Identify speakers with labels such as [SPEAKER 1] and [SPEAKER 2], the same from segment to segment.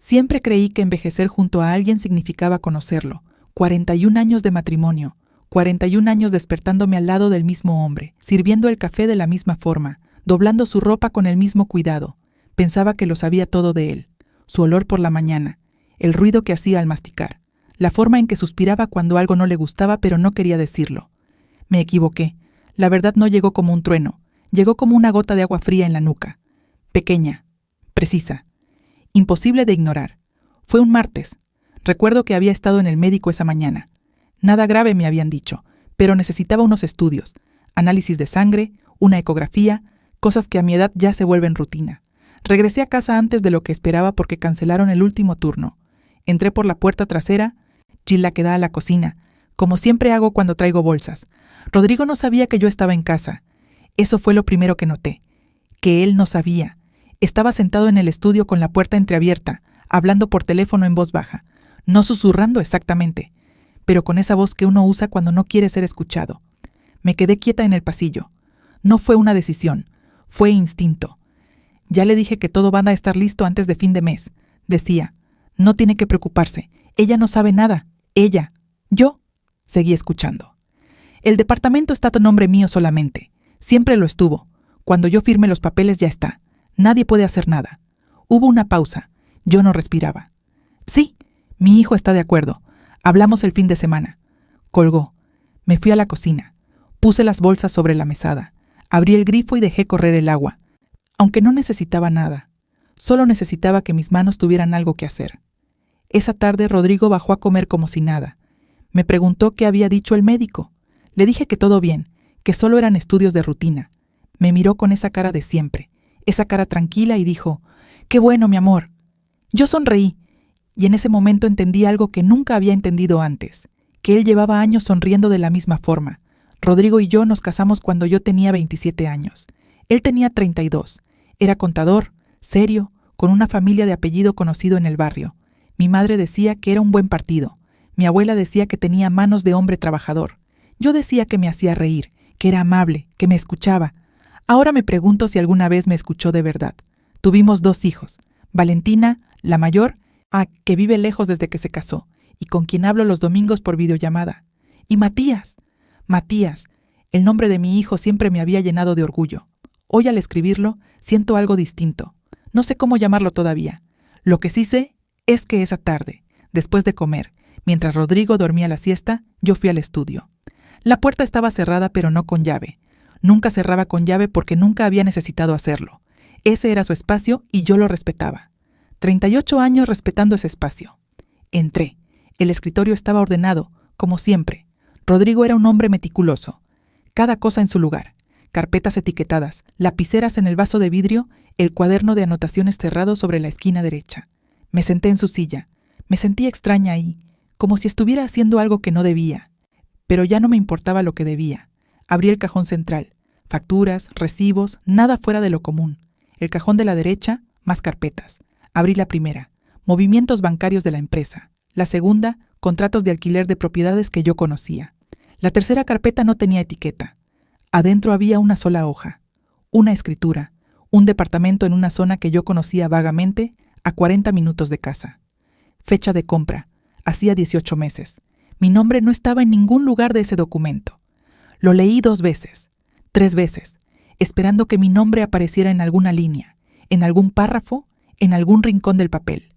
[SPEAKER 1] Siempre creí que envejecer junto a alguien significaba conocerlo. 41 años de matrimonio, 41 años despertándome al lado del mismo hombre, sirviendo el café de la misma forma, doblando su ropa con el mismo cuidado. Pensaba que lo sabía todo de él. Su olor por la mañana, el ruido que hacía al masticar, la forma en que suspiraba cuando algo no le gustaba pero no quería decirlo. Me equivoqué. La verdad no llegó como un trueno, llegó como una gota de agua fría en la nuca. Pequeña, precisa, imposible de ignorar. Fue un martes. Recuerdo que había estado en el médico esa mañana. Nada grave me habían dicho, pero necesitaba unos estudios, análisis de sangre, una ecografía, cosas que a mi edad ya se vuelven rutina. Regresé a casa antes de lo que esperaba porque cancelaron el último turno. Entré por la puerta trasera, Jill la que da a la cocina, como siempre hago cuando traigo bolsas. Rodrigo no sabía que yo estaba en casa. Eso fue lo primero que noté, que él no sabía. Estaba sentado en el estudio con la puerta entreabierta, hablando por teléfono en voz baja. No susurrando exactamente, pero con esa voz que uno usa cuando no quiere ser escuchado. Me quedé quieta en el pasillo. No fue una decisión, fue instinto. Ya le dije que todo va a estar listo antes de fin de mes. Decía, no tiene que preocuparse, ella no sabe nada, ella. Yo seguí escuchando. El departamento está a nombre mío solamente. Siempre lo estuvo. Cuando yo firme los papeles ya está. Nadie puede hacer nada. Hubo una pausa. Yo no respiraba. Sí. Mi hijo está de acuerdo. Hablamos el fin de semana. Colgó. Me fui a la cocina. Puse las bolsas sobre la mesada. Abrí el grifo y dejé correr el agua. Aunque no necesitaba nada. Solo necesitaba que mis manos tuvieran algo que hacer. Esa tarde Rodrigo bajó a comer como si nada. Me preguntó qué había dicho el médico. Le dije que todo bien, que solo eran estudios de rutina. Me miró con esa cara de siempre, esa cara tranquila y dijo, «¡Qué bueno, mi amor!». Yo sonreí. Y en ese momento entendí algo que nunca había entendido antes, que él llevaba años sonriendo de la misma forma. Rodrigo y yo nos casamos cuando yo tenía 27 años. Él tenía 32. Era contador, serio, con una familia de apellido conocido en el barrio. Mi madre decía que era un buen partido. Mi abuela decía que tenía manos de hombre trabajador. Yo decía que me hacía reír, que era amable, que me escuchaba. Ahora me pregunto si alguna vez me escuchó de verdad. Tuvimos 2 hijos. Valentina, la mayor, que vive lejos desde que se casó, y con quien hablo los domingos por videollamada. Y Matías. Matías, el nombre de mi hijo siempre me había llenado de orgullo. Hoy al escribirlo, siento algo distinto. No sé cómo llamarlo todavía. Lo que sí sé es que esa tarde, después de comer, mientras Rodrigo dormía la siesta, yo fui al estudio. La puerta estaba cerrada pero no con llave. Nunca cerraba con llave porque nunca había necesitado hacerlo. Ese era su espacio y yo lo respetaba. 38 años respetando ese espacio. Entré. El escritorio estaba ordenado, como siempre. Rodrigo era un hombre meticuloso. Cada cosa en su lugar. Carpetas etiquetadas, lapiceras en el vaso de vidrio, el cuaderno de anotaciones cerrado sobre la esquina derecha. Me senté en su silla. Me sentí extraña ahí, como si estuviera haciendo algo que no debía. Pero ya no me importaba lo que debía. Abrí el cajón central. Facturas, recibos, nada fuera de lo común. El cajón de la derecha, más carpetas. Abrí la primera, movimientos bancarios de la empresa. La segunda, contratos de alquiler de propiedades que yo conocía. La tercera carpeta no tenía etiqueta. Adentro había una sola hoja, una escritura, un departamento en una zona que yo conocía vagamente, a 40 minutos de casa. Fecha de compra, hacía 18 meses. Mi nombre no estaba en ningún lugar de ese documento. Lo leí 2 veces, 3 veces, esperando que mi nombre apareciera en alguna línea, en algún párrafo, en algún rincón del papel.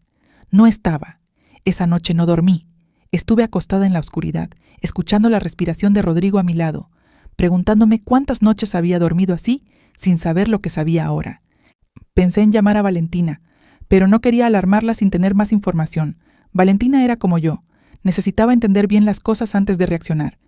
[SPEAKER 1] No estaba. Esa noche no dormí. Estuve acostada en la oscuridad, escuchando la respiración de Rodrigo a mi lado, preguntándome cuántas noches había dormido así, sin saber lo que sabía ahora. Pensé en llamar a Valentina, pero no quería alarmarla sin tener más información. Valentina era como yo. Necesitaba entender bien las cosas antes de reaccionar.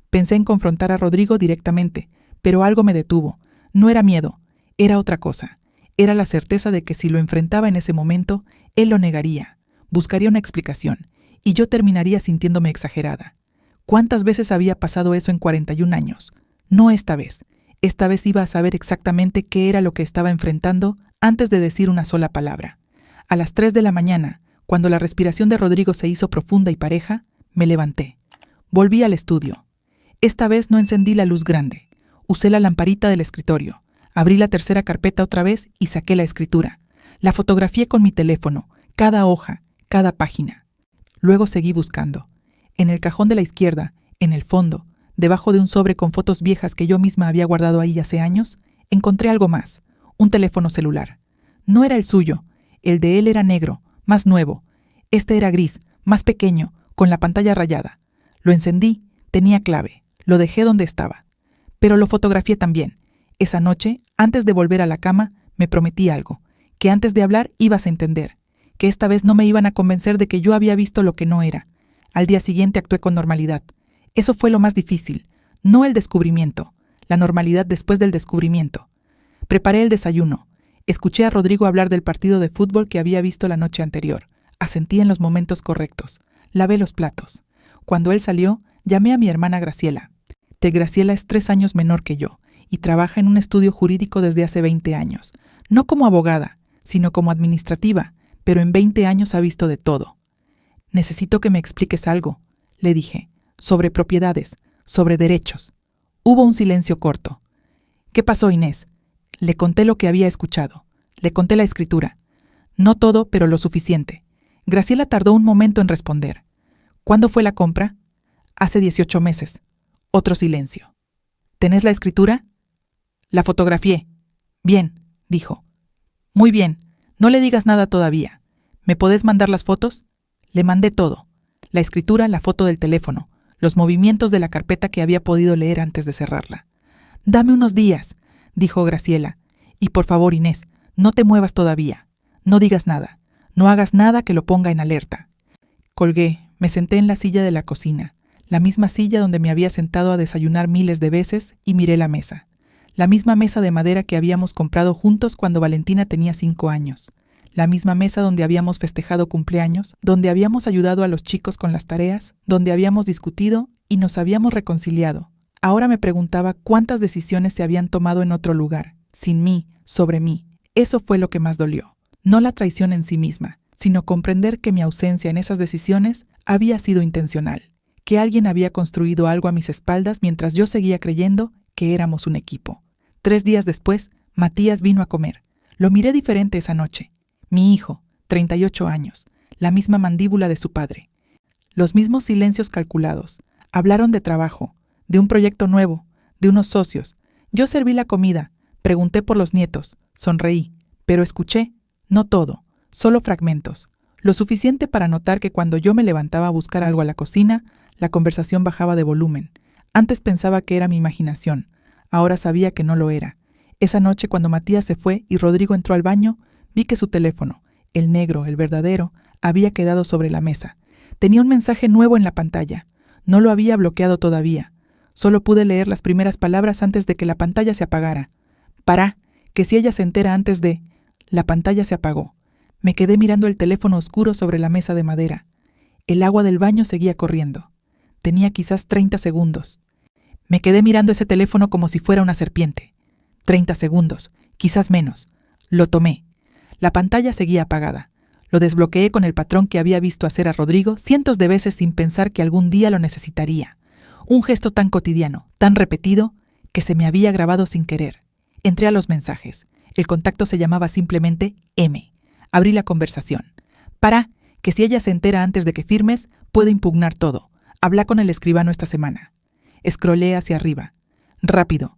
[SPEAKER 1] Pensé en confrontar a Rodrigo directamente, pero algo me detuvo. No era miedo, era otra cosa. Era la certeza de que si lo enfrentaba en ese momento, él lo negaría, buscaría una explicación, y yo terminaría sintiéndome exagerada. ¿Cuántas veces había pasado eso en 41 años? No esta vez. Esta vez iba a saber exactamente qué era lo que estaba enfrentando antes de decir una sola palabra. A las 3 de la mañana, cuando la respiración de Rodrigo se hizo profunda y pareja, me levanté. Volví al estudio. Esta vez no encendí la luz grande. Usé la lamparita del escritorio. Abrí la tercera carpeta otra vez y saqué la escritura. La fotografié con mi teléfono, cada hoja, cada página. Luego seguí buscando. En el cajón de la izquierda, en el fondo, debajo de un sobre con fotos viejas que yo misma había guardado ahí hace años, encontré algo más, un teléfono celular. No era el suyo, el de él era negro, más nuevo. Este era gris, más pequeño, con la pantalla rayada. Lo encendí, tenía clave, lo dejé donde estaba. Pero lo fotografié también. Esa noche, antes de volver a la cama, me prometí algo, que antes de hablar ibas a entender, que esta vez no me iban a convencer de que yo había visto lo que no era. Al día siguiente actué con normalidad. Eso fue lo más difícil, no el descubrimiento, la normalidad después del descubrimiento. Preparé el desayuno. Escuché a Rodrigo hablar del partido de fútbol que había visto la noche anterior. Asentí en los momentos correctos. Lavé los platos. Cuando él salió, llamé a mi hermana Graciela. Graciela es 3 años menor que yo y trabaja en un estudio jurídico desde hace 20 años. No como abogada, sino como administrativa, pero en 20 años ha visto de todo. Necesito que me expliques algo, le dije, sobre propiedades, sobre derechos. Hubo un silencio corto. ¿Qué pasó, Inés? Le conté lo que había escuchado. Le conté la escritura. No todo, pero lo suficiente. Graciela tardó un momento en responder. ¿Cuándo fue la compra? Hace 18 meses. Otro silencio. ¿Tenés la escritura? La fotografié. Bien, dijo. Muy bien, no le digas nada todavía. ¿Me podés mandar las fotos? Le mandé todo. La escritura, la foto del teléfono, los movimientos de la carpeta que había podido leer antes de cerrarla. Dame unos días, dijo Graciela. Y por favor, Inés, no te muevas todavía. No digas nada. No hagas nada que lo ponga en alerta. Colgué, me senté en la silla de la cocina, la misma silla donde me había sentado a desayunar miles de veces, y miré la mesa. La misma mesa de madera que habíamos comprado juntos cuando Valentina tenía 5 años. La misma mesa donde habíamos festejado cumpleaños, donde habíamos ayudado a los chicos con las tareas, donde habíamos discutido y nos habíamos reconciliado. Ahora me preguntaba cuántas decisiones se habían tomado en otro lugar, sin mí, sobre mí. Eso fue lo que más dolió. No la traición en sí misma, sino comprender que mi ausencia en esas decisiones había sido intencional, que alguien había construido algo a mis espaldas mientras yo seguía creyendo que éramos un equipo. 3 días después, Matías vino a comer. Lo miré diferente esa noche. Mi hijo, 38 años, la misma mandíbula de su padre. Los mismos silencios calculados. Hablaron de trabajo, de un proyecto nuevo, de unos socios. Yo serví la comida, pregunté por los nietos, sonreí, pero escuché, no todo, solo fragmentos. Lo suficiente para notar que cuando yo me levantaba a buscar algo a la cocina, la conversación bajaba de volumen. Antes pensaba que era mi imaginación, ahora sabía que no lo era. Esa noche cuando Matías se fue y Rodrigo entró al baño, vi que su teléfono, el negro, el verdadero, había quedado sobre la mesa. Tenía un mensaje nuevo en la pantalla. No lo había bloqueado todavía. Solo pude leer las primeras palabras antes de que la pantalla se apagara. Pará, que si ella se entera antes de... La pantalla se apagó. Me quedé mirando el teléfono oscuro sobre la mesa de madera. El agua del baño seguía corriendo. Tenía quizás 30 segundos. Me quedé mirando ese teléfono como si fuera una serpiente. 30 segundos, quizás menos. Lo tomé. La pantalla seguía apagada. Lo desbloqueé con el patrón que había visto hacer a Rodrigo cientos de veces sin pensar que algún día lo necesitaría. Un gesto tan cotidiano, tan repetido, que se me había grabado sin querer. Entré a los mensajes. El contacto se llamaba simplemente M. Abrí la conversación. Pará, que si ella se entera antes de que firmes, puede impugnar todo. Habla con el escribano esta semana. Escroleé hacia arriba. Rápido.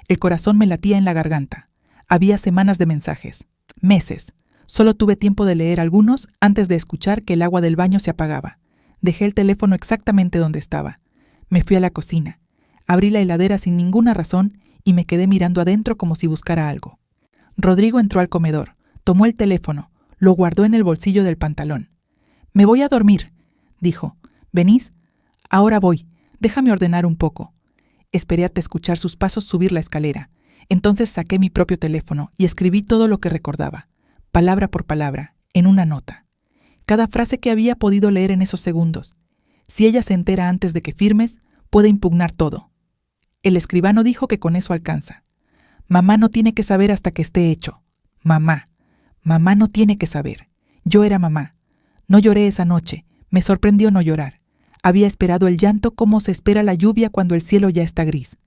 [SPEAKER 1] El corazón me latía en la garganta. Había semanas de mensajes. Meses. Solo tuve tiempo de leer algunos antes de escuchar que el agua del baño se apagaba. Dejé el teléfono exactamente donde estaba. Me fui a la cocina. Abrí la heladera sin ninguna razón y me quedé mirando adentro como si buscara algo. Rodrigo entró al comedor, tomó el teléfono, lo guardó en el bolsillo del pantalón. «Me voy a dormir», dijo. «¿Venís?» «Ahora voy. Déjame ordenar un poco». Esperé hasta escuchar sus pasos subir la escalera. Entonces saqué mi propio teléfono y escribí todo lo que recordaba, palabra por palabra, en una nota. Cada frase que había podido leer en esos segundos. Si ella se entera antes de que firmes, puede impugnar todo. El escribano dijo que con eso alcanza. Mamá no tiene que saber hasta que esté hecho. Mamá. Mamá no tiene que saber. Yo era mamá. No lloré esa noche. Me sorprendió no llorar. Había esperado el llanto como se espera la lluvia cuando el cielo ya está gris.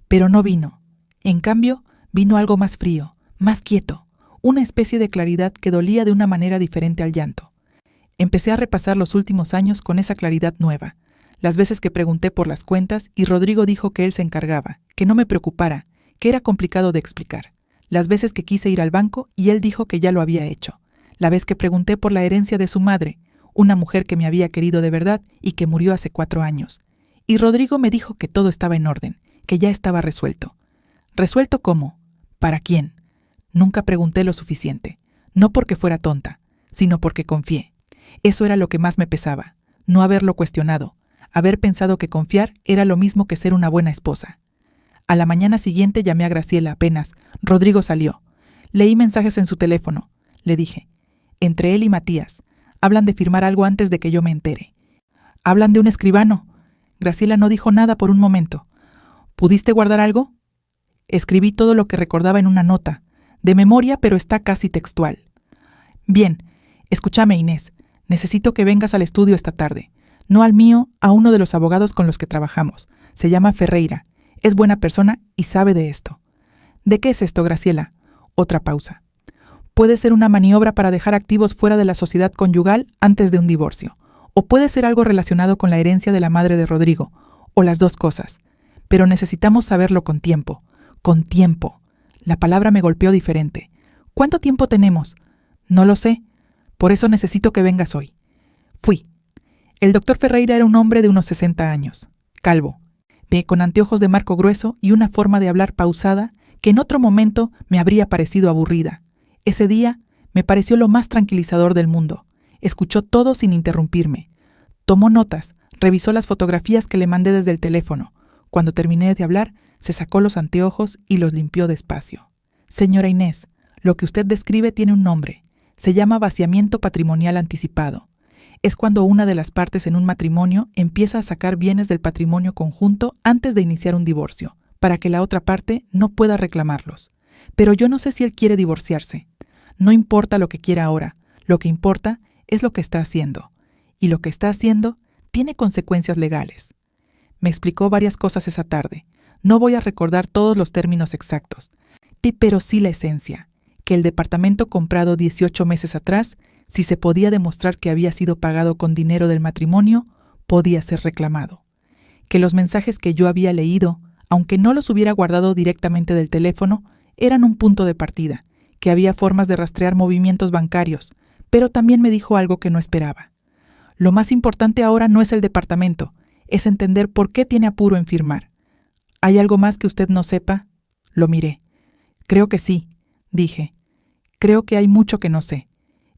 [SPEAKER 1] Pero no vino. En cambio, vino algo más frío, más quieto, una especie de claridad que dolía de una manera diferente al llanto. Empecé a repasar los últimos años con esa claridad nueva. Las veces que pregunté por las cuentas y Rodrigo dijo que él se encargaba, que no me preocupara, que era complicado de explicar. Las veces que quise ir al banco y él dijo que ya lo había hecho. La vez que pregunté por la herencia de su madre, una mujer que me había querido de verdad y que murió hace 4 años. Y Rodrigo me dijo que todo estaba en orden, que ya estaba resuelto. ¿Resuelto cómo? ¿Para quién? Nunca pregunté lo suficiente. No porque fuera tonta, sino porque confié. Eso era lo que más me pesaba, no haberlo cuestionado, haber pensado que confiar era lo mismo que ser una buena esposa. A la mañana siguiente llamé a Graciela apenas. Rodrigo salió. Leí mensajes en su teléfono. Le dije, entre él y Matías, hablan de firmar algo antes de que yo me entere. Hablan de un escribano. Graciela no dijo nada por un momento. ¿Pudiste guardar algo? Escribí todo lo que recordaba en una nota, de memoria, pero está casi textual. Bien, escúchame, Inés. Necesito que vengas al estudio esta tarde. No al mío, a uno de los abogados con los que trabajamos. Se llama Ferreira. Es buena persona y sabe de esto. ¿De qué es esto, Graciela? Otra pausa. Puede ser una maniobra para dejar activos fuera de la sociedad conyugal antes de un divorcio. O puede ser algo relacionado con la herencia de la madre de Rodrigo. O las dos cosas. Pero necesitamos saberlo con tiempo. Con tiempo. La palabra me golpeó diferente. ¿Cuánto tiempo tenemos? No lo sé. Por eso necesito que vengas hoy. Fui. El doctor Ferreira era un hombre de unos 60 años. Calvo. Con anteojos de marco grueso y una forma de hablar pausada que en otro momento me habría parecido aburrida. Ese día me pareció lo más tranquilizador del mundo. Escuchó todo sin interrumpirme. Tomó notas, revisó las fotografías que le mandé desde el teléfono. Cuando terminé de hablar, se sacó los anteojos y los limpió despacio. Señora Inés, lo que usted describe tiene un nombre. Se llama vaciamiento patrimonial anticipado. Es cuando una de las partes en un matrimonio empieza a sacar bienes del patrimonio conjunto antes de iniciar un divorcio, para que la otra parte no pueda reclamarlos. Pero yo no sé si él quiere divorciarse. No importa lo que quiera ahora, lo que importa es lo que está haciendo. Y lo que está haciendo tiene consecuencias legales. Me explicó varias cosas esa tarde. No voy a recordar todos los términos exactos, pero sí la esencia, que el departamento comprado 18 meses atrás, si se podía demostrar que había sido pagado con dinero del matrimonio, podía ser reclamado. Que los mensajes que yo había leído, aunque no los hubiera guardado directamente del teléfono, eran un punto de partida, que había formas de rastrear movimientos bancarios, pero también me dijo algo que no esperaba. Lo más importante ahora no es el departamento, es entender por qué tiene apuro en firmar. ¿Hay algo más que usted no sepa? Lo miré. Creo que sí, dije. Creo que hay mucho que no sé.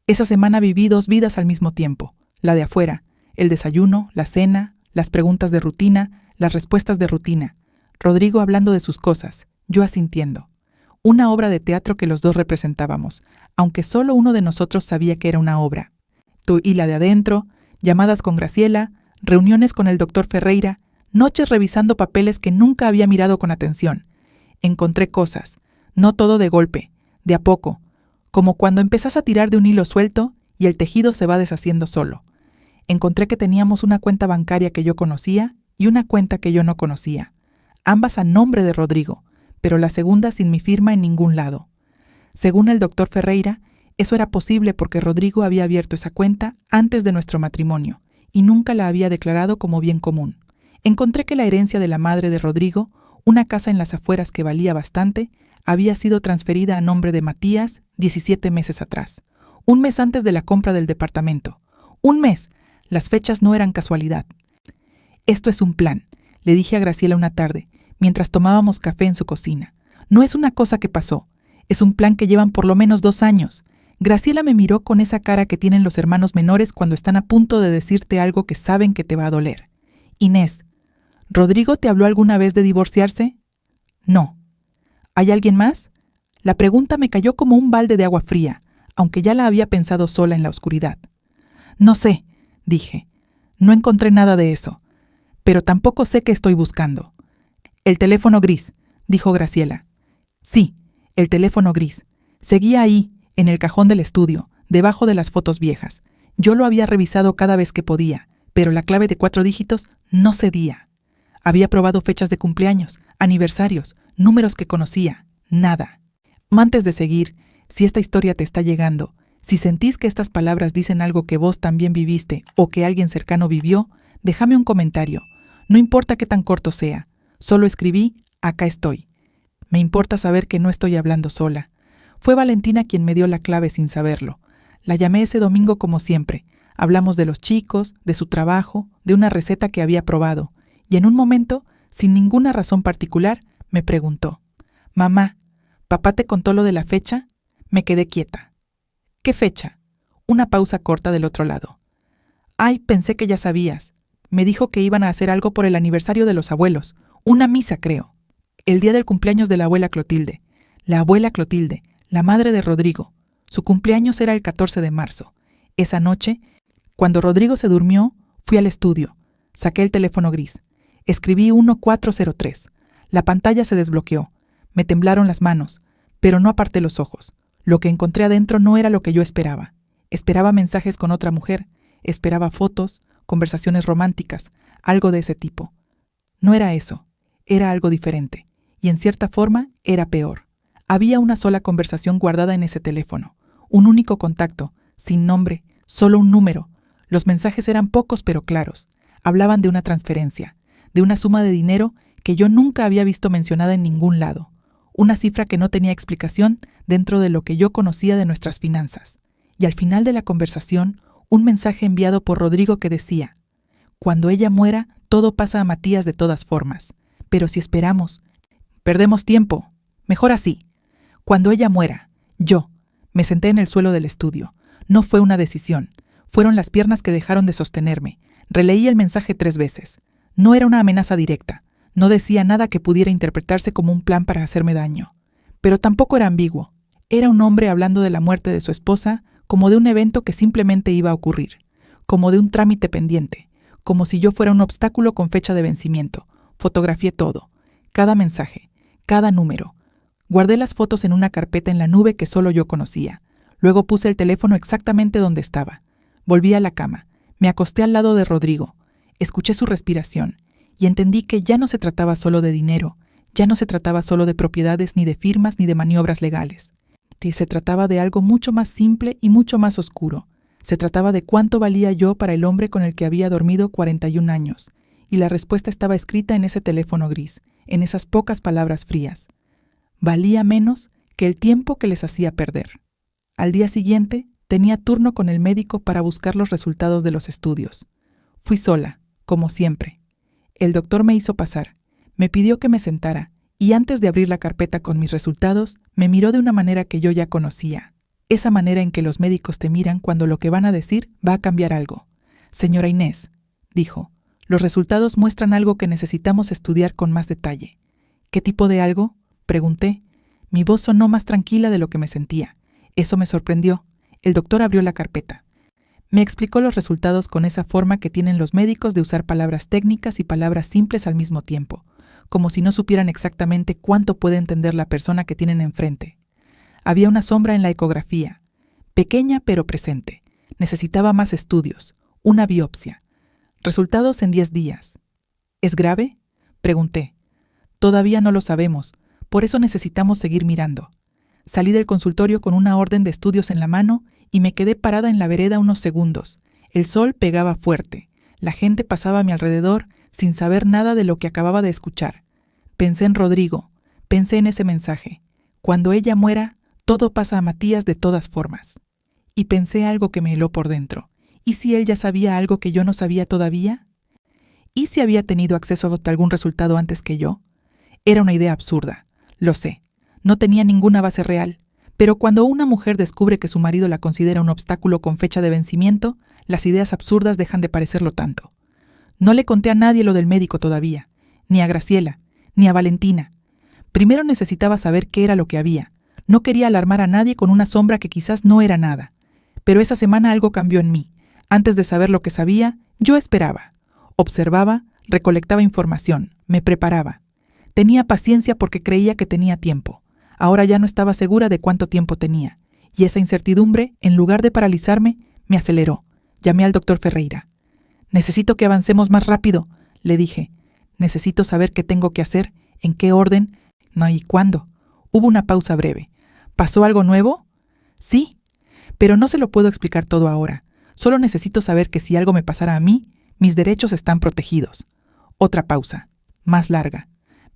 [SPEAKER 1] Esa semana viví 2 vidas al mismo tiempo, la de afuera, el desayuno, la cena, las preguntas de rutina, las respuestas de rutina, Rodrigo hablando de sus cosas, yo asintiendo. Una obra de teatro que los dos representábamos, aunque solo uno de nosotros sabía que era una obra. Y la de adentro, llamadas con Graciela, reuniones con el doctor Ferreira, noches revisando papeles que nunca había mirado con atención. Encontré cosas, no todo de golpe, de a poco, como cuando empezás a tirar de un hilo suelto y el tejido se va deshaciendo solo. Encontré que teníamos una cuenta bancaria que yo conocía y una cuenta que yo no conocía, ambas a nombre de Rodrigo, pero la segunda sin mi firma en ningún lado. Según el doctor Ferreira, eso era posible porque Rodrigo había abierto esa cuenta antes de nuestro matrimonio y nunca la había declarado como bien común. Encontré que la herencia de la madre de Rodrigo, una casa en las afueras que valía bastante, había sido transferida a nombre de Matías 17 meses atrás, un mes antes de la compra del departamento. ¡Un mes! Las fechas no eran casualidad. Esto es un plan, le dije a Graciela una tarde, mientras tomábamos café en su cocina. No es una cosa que pasó, es un plan que llevan por lo menos 2 años. Graciela me miró con esa cara que tienen los hermanos menores cuando están a punto de decirte algo que saben que te va a doler. Inés, ¿Rodrigo te habló alguna vez de divorciarse? No. ¿Hay alguien más? La pregunta me cayó como un balde de agua fría, aunque ya la había pensado sola en la oscuridad. No sé, dije. No encontré nada de eso. Pero tampoco sé qué estoy buscando. El teléfono gris, dijo Graciela. Sí, el teléfono gris. Seguía ahí, en el cajón del estudio, debajo de las fotos viejas. Yo lo había revisado cada vez que podía, pero la clave de 4 dígitos no cedía. Había probado fechas de cumpleaños, aniversarios, números que conocía. Nada. Antes de seguir, si esta historia te está llegando, Si sentís que estas palabras dicen algo que vos también viviste o que alguien cercano vivió, déjame un comentario. No importa qué tan corto sea. Solo escribí, acá estoy. Me importa saber que no estoy hablando sola. Fue Valentina quien me dio la clave sin saberlo. La llamé ese domingo como siempre. Hablamos de los chicos, de su trabajo, de una receta que había probado. Y en un momento, sin ninguna razón particular, me preguntó: «Mamá, ¿papá te contó lo de la fecha?» Me quedé quieta. «¿Qué fecha?» Una pausa corta del otro lado. «Ay, pensé que ya sabías. Me dijo que iban a hacer algo por el aniversario de los abuelos. Una misa, creo. El día del cumpleaños de la abuela Clotilde. La abuela Clotilde, la madre de Rodrigo. Su cumpleaños era el 14 de marzo. Esa noche, cuando Rodrigo se durmió, fui al estudio. Saqué el teléfono gris. Escribí 1403. La pantalla se desbloqueó. Me temblaron las manos, pero no aparté los ojos. Lo que encontré adentro no era lo que yo esperaba. Esperaba mensajes con otra mujer. Esperaba fotos, conversaciones románticas, algo de ese tipo. No era eso. Era algo diferente. Y en cierta forma, era peor. Había una sola conversación guardada en ese teléfono. Un único contacto, sin nombre, solo un número. Los mensajes eran pocos pero claros. Hablaban de una transferencia, de una suma de dinero que yo nunca había visto mencionada en ningún lado. Una cifra que no tenía explicación dentro de lo que yo conocía de nuestras finanzas. Y al final de la conversación, un mensaje enviado por Rodrigo que decía: «Cuando ella muera, todo pasa a Matías de todas formas. Pero si esperamos, perdemos tiempo. Mejor así. Cuando ella muera, yo». Me senté en el suelo del estudio. No fue una decisión. Fueron las piernas que dejaron de sostenerme. Releí el mensaje 3 veces. No era una amenaza directa. No decía nada que pudiera interpretarse como un plan para hacerme daño. Pero tampoco era ambiguo. Era un hombre hablando de la muerte de su esposa como de un evento que simplemente iba a ocurrir, como de un trámite pendiente, como si yo fuera un obstáculo con fecha de vencimiento. Fotografié todo, cada mensaje, cada número. Guardé las fotos en una carpeta en la nube que solo yo conocía. Luego puse el teléfono exactamente donde estaba. Volví a la cama. Me acosté al lado de Rodrigo. Escuché su respiración y entendí que ya no se trataba solo de dinero, ya no se trataba solo de propiedades, ni de firmas, ni de maniobras legales. Que se trataba de algo mucho más simple y mucho más oscuro. Se trataba de cuánto valía yo para el hombre con el que había dormido 41 años. Y la respuesta estaba escrita en ese teléfono gris, en esas pocas palabras frías. Valía menos que el tiempo que les hacía perder. Al día siguiente, tenía turno con el médico para buscar los resultados de los estudios. Fui sola, como siempre. El doctor me hizo pasar, me pidió que me sentara, y antes de abrir la carpeta con mis resultados, me miró de una manera que yo ya conocía. Esa manera en que los médicos te miran cuando lo que van a decir va a cambiar algo. «Señora Inés», dijo, «los resultados muestran algo que necesitamos estudiar con más detalle». «¿Qué tipo de algo?», pregunté. Mi voz sonó más tranquila de lo que me sentía. Eso me sorprendió. El doctor abrió la carpeta. Me explicó los resultados con esa forma que tienen los médicos de usar palabras técnicas y palabras simples al mismo tiempo, como si no supieran exactamente cuánto puede entender la persona que tienen enfrente. Había una sombra en la ecografía, pequeña pero presente. Necesitaba más estudios, una biopsia. Resultados en 10 días. ¿Es grave?, pregunté. Todavía no lo sabemos, por eso necesitamos seguir mirando. Salí del consultorio con una orden de estudios en la mano y me quedé parada en la vereda unos segundos. El sol pegaba fuerte. La gente pasaba a mi alrededor sin saber nada de lo que acababa de escuchar. Pensé en Rodrigo, pensé en ese mensaje. Cuando ella muera, todo pasa a Matías de todas formas. Y pensé algo que me heló por dentro. ¿Y si él ya sabía algo que yo no sabía todavía? ¿Y si había tenido acceso a algún resultado antes que yo? Era una idea absurda, lo sé. No tenía ninguna base real. Pero cuando una mujer descubre que su marido la considera un obstáculo con fecha de vencimiento, las ideas absurdas dejan de parecerlo tanto. No le conté a nadie lo del médico todavía, ni a Graciela, ni a Valentina. Primero necesitaba saber qué era lo que había. No quería alarmar a nadie con una sombra que quizás no era nada. Pero esa semana algo cambió en mí. Antes de saber lo que sabía, yo esperaba. Observaba, recolectaba información, me preparaba. Tenía paciencia porque creía que tenía tiempo. Ahora ya no estaba segura de cuánto tiempo tenía. Y esa incertidumbre, en lugar de paralizarme, me aceleró. Llamé al doctor Ferreira. «Necesito que avancemos más rápido», le dije. «Necesito saber qué tengo que hacer, en qué orden, no y cuándo». Hubo una pausa breve. «¿Pasó algo nuevo?» «Sí, Pero no se lo puedo explicar todo ahora. Solo necesito saber que si algo me pasara a mí, mis derechos están protegidos. Otra pausa, más larga.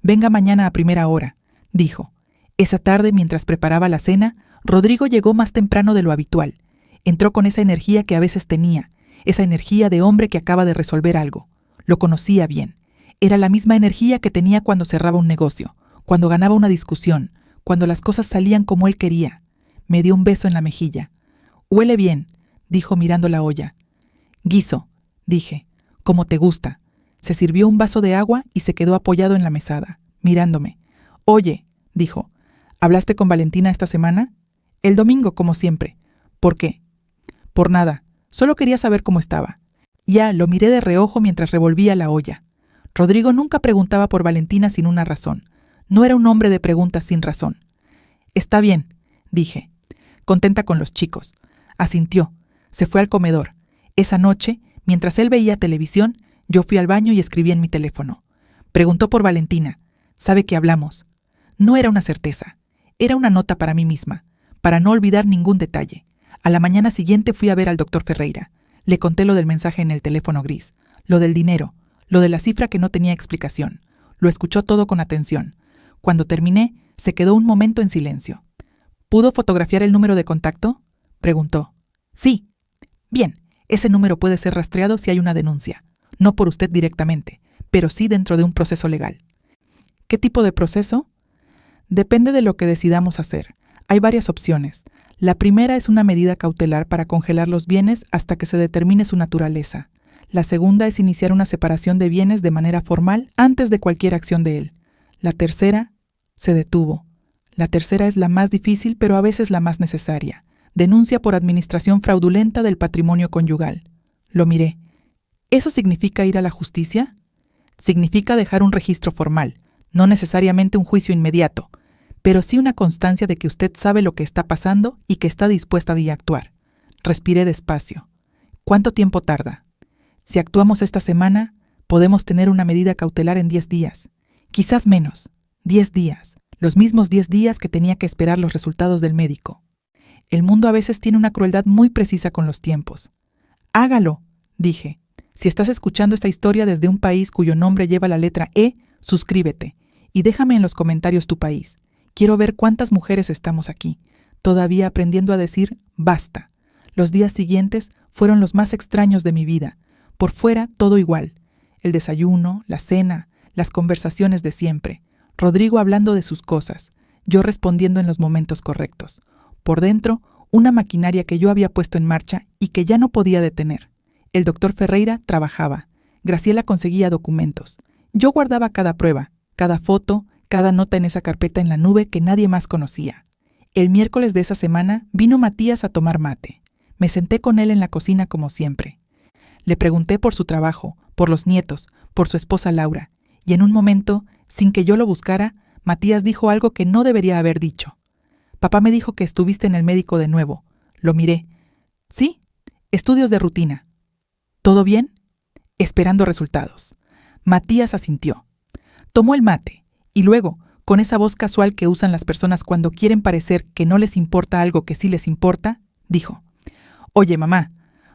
[SPEAKER 1] Venga mañana a primera hora, dijo. Esa tarde, mientras preparaba la cena, Rodrigo llegó más temprano de lo habitual. Entró con esa energía que a veces tenía, esa energía de hombre que acaba de resolver algo. Lo conocía bien. Era la misma energía que tenía cuando cerraba un negocio, cuando ganaba una discusión, cuando las cosas salían como él quería. Me dio un beso en la mejilla. «Huele bien», dijo mirando la olla. «Guiso», dije, «como te gusta». Se sirvió un vaso de agua y se quedó apoyado en la mesada, mirándome. «Oye», dijo, «¿hablaste con Valentina esta semana?» «El domingo, como siempre». «¿Por qué?» «Por nada. Solo quería saber cómo estaba». Ya lo miré de reojo mientras revolvía la olla. Rodrigo nunca preguntaba por Valentina sin una razón. No era un hombre de preguntas sin razón. «Está bien», dije. «Contenta con los chicos». Asintió. Se fue al comedor. Esa noche, mientras él veía televisión, yo fui al baño y escribí en mi teléfono. Preguntó por Valentina. Sabe que hablamos. No era una certeza. Era una nota para mí misma, para no olvidar ningún detalle. A la mañana siguiente fui a ver al doctor Ferreira. Le conté lo del mensaje en el teléfono gris, lo del dinero, lo de la cifra que no tenía explicación. Lo escuchó todo con atención. Cuando terminé, se quedó un momento en silencio. ¿Pudo fotografiar el número de contacto?, preguntó. Sí. Bien, ese número puede ser rastreado si hay una denuncia. No por usted directamente, pero sí dentro de un proceso legal. ¿Qué tipo de proceso? Depende de lo que decidamos hacer. Hay varias opciones. La primera es una medida cautelar para congelar los bienes hasta que se determine su naturaleza. La segunda es iniciar una separación de bienes de manera formal antes de cualquier acción de él. La tercera se detuvo. La tercera es la más difícil, pero a veces la más necesaria. Denuncia por administración fraudulenta del patrimonio conyugal. Lo miré. ¿Eso significa ir a la justicia? Significa dejar un registro formal, no necesariamente un juicio inmediato, pero sí una constancia de que usted sabe lo que está pasando y que está dispuesta a actuar. Respiré despacio. ¿Cuánto tiempo tarda? Si actuamos esta semana, podemos tener una medida cautelar en 10 días. Quizás menos. 10 días. Los mismos 10 días que tenía que esperar los resultados del médico. El mundo a veces tiene una crueldad muy precisa con los tiempos. Hágalo, dije. Si estás escuchando esta historia desde un país cuyo nombre lleva la letra E, suscríbete y déjame en los comentarios tu país. Quiero ver cuántas mujeres estamos aquí, todavía aprendiendo a decir basta. Los días siguientes fueron los más extraños de mi vida. Por fuera, todo igual. El desayuno, la cena, las conversaciones de siempre. Rodrigo hablando de sus cosas, yo respondiendo en los momentos correctos. Por dentro, una maquinaria que yo había puesto en marcha y que ya no podía detener. El doctor Ferreira trabajaba. Graciela conseguía documentos. Yo guardaba cada prueba, cada foto, cada nota en esa carpeta en la nube que nadie más conocía. El miércoles de esa semana vino Matías a tomar mate. Me senté con él en la cocina como siempre. Le pregunté por su trabajo, por los nietos, por su esposa Laura, y en un momento, sin que yo lo buscara, Matías dijo algo que no debería haber dicho. Papá me dijo que estuviste en el médico de nuevo. Lo miré. Sí, estudios de rutina. ¿Todo bien? Esperando resultados. Matías asintió. Tomó el mate, y luego, con esa voz casual que usan las personas cuando quieren parecer que no les importa algo que sí les importa, dijo: Oye, mamá,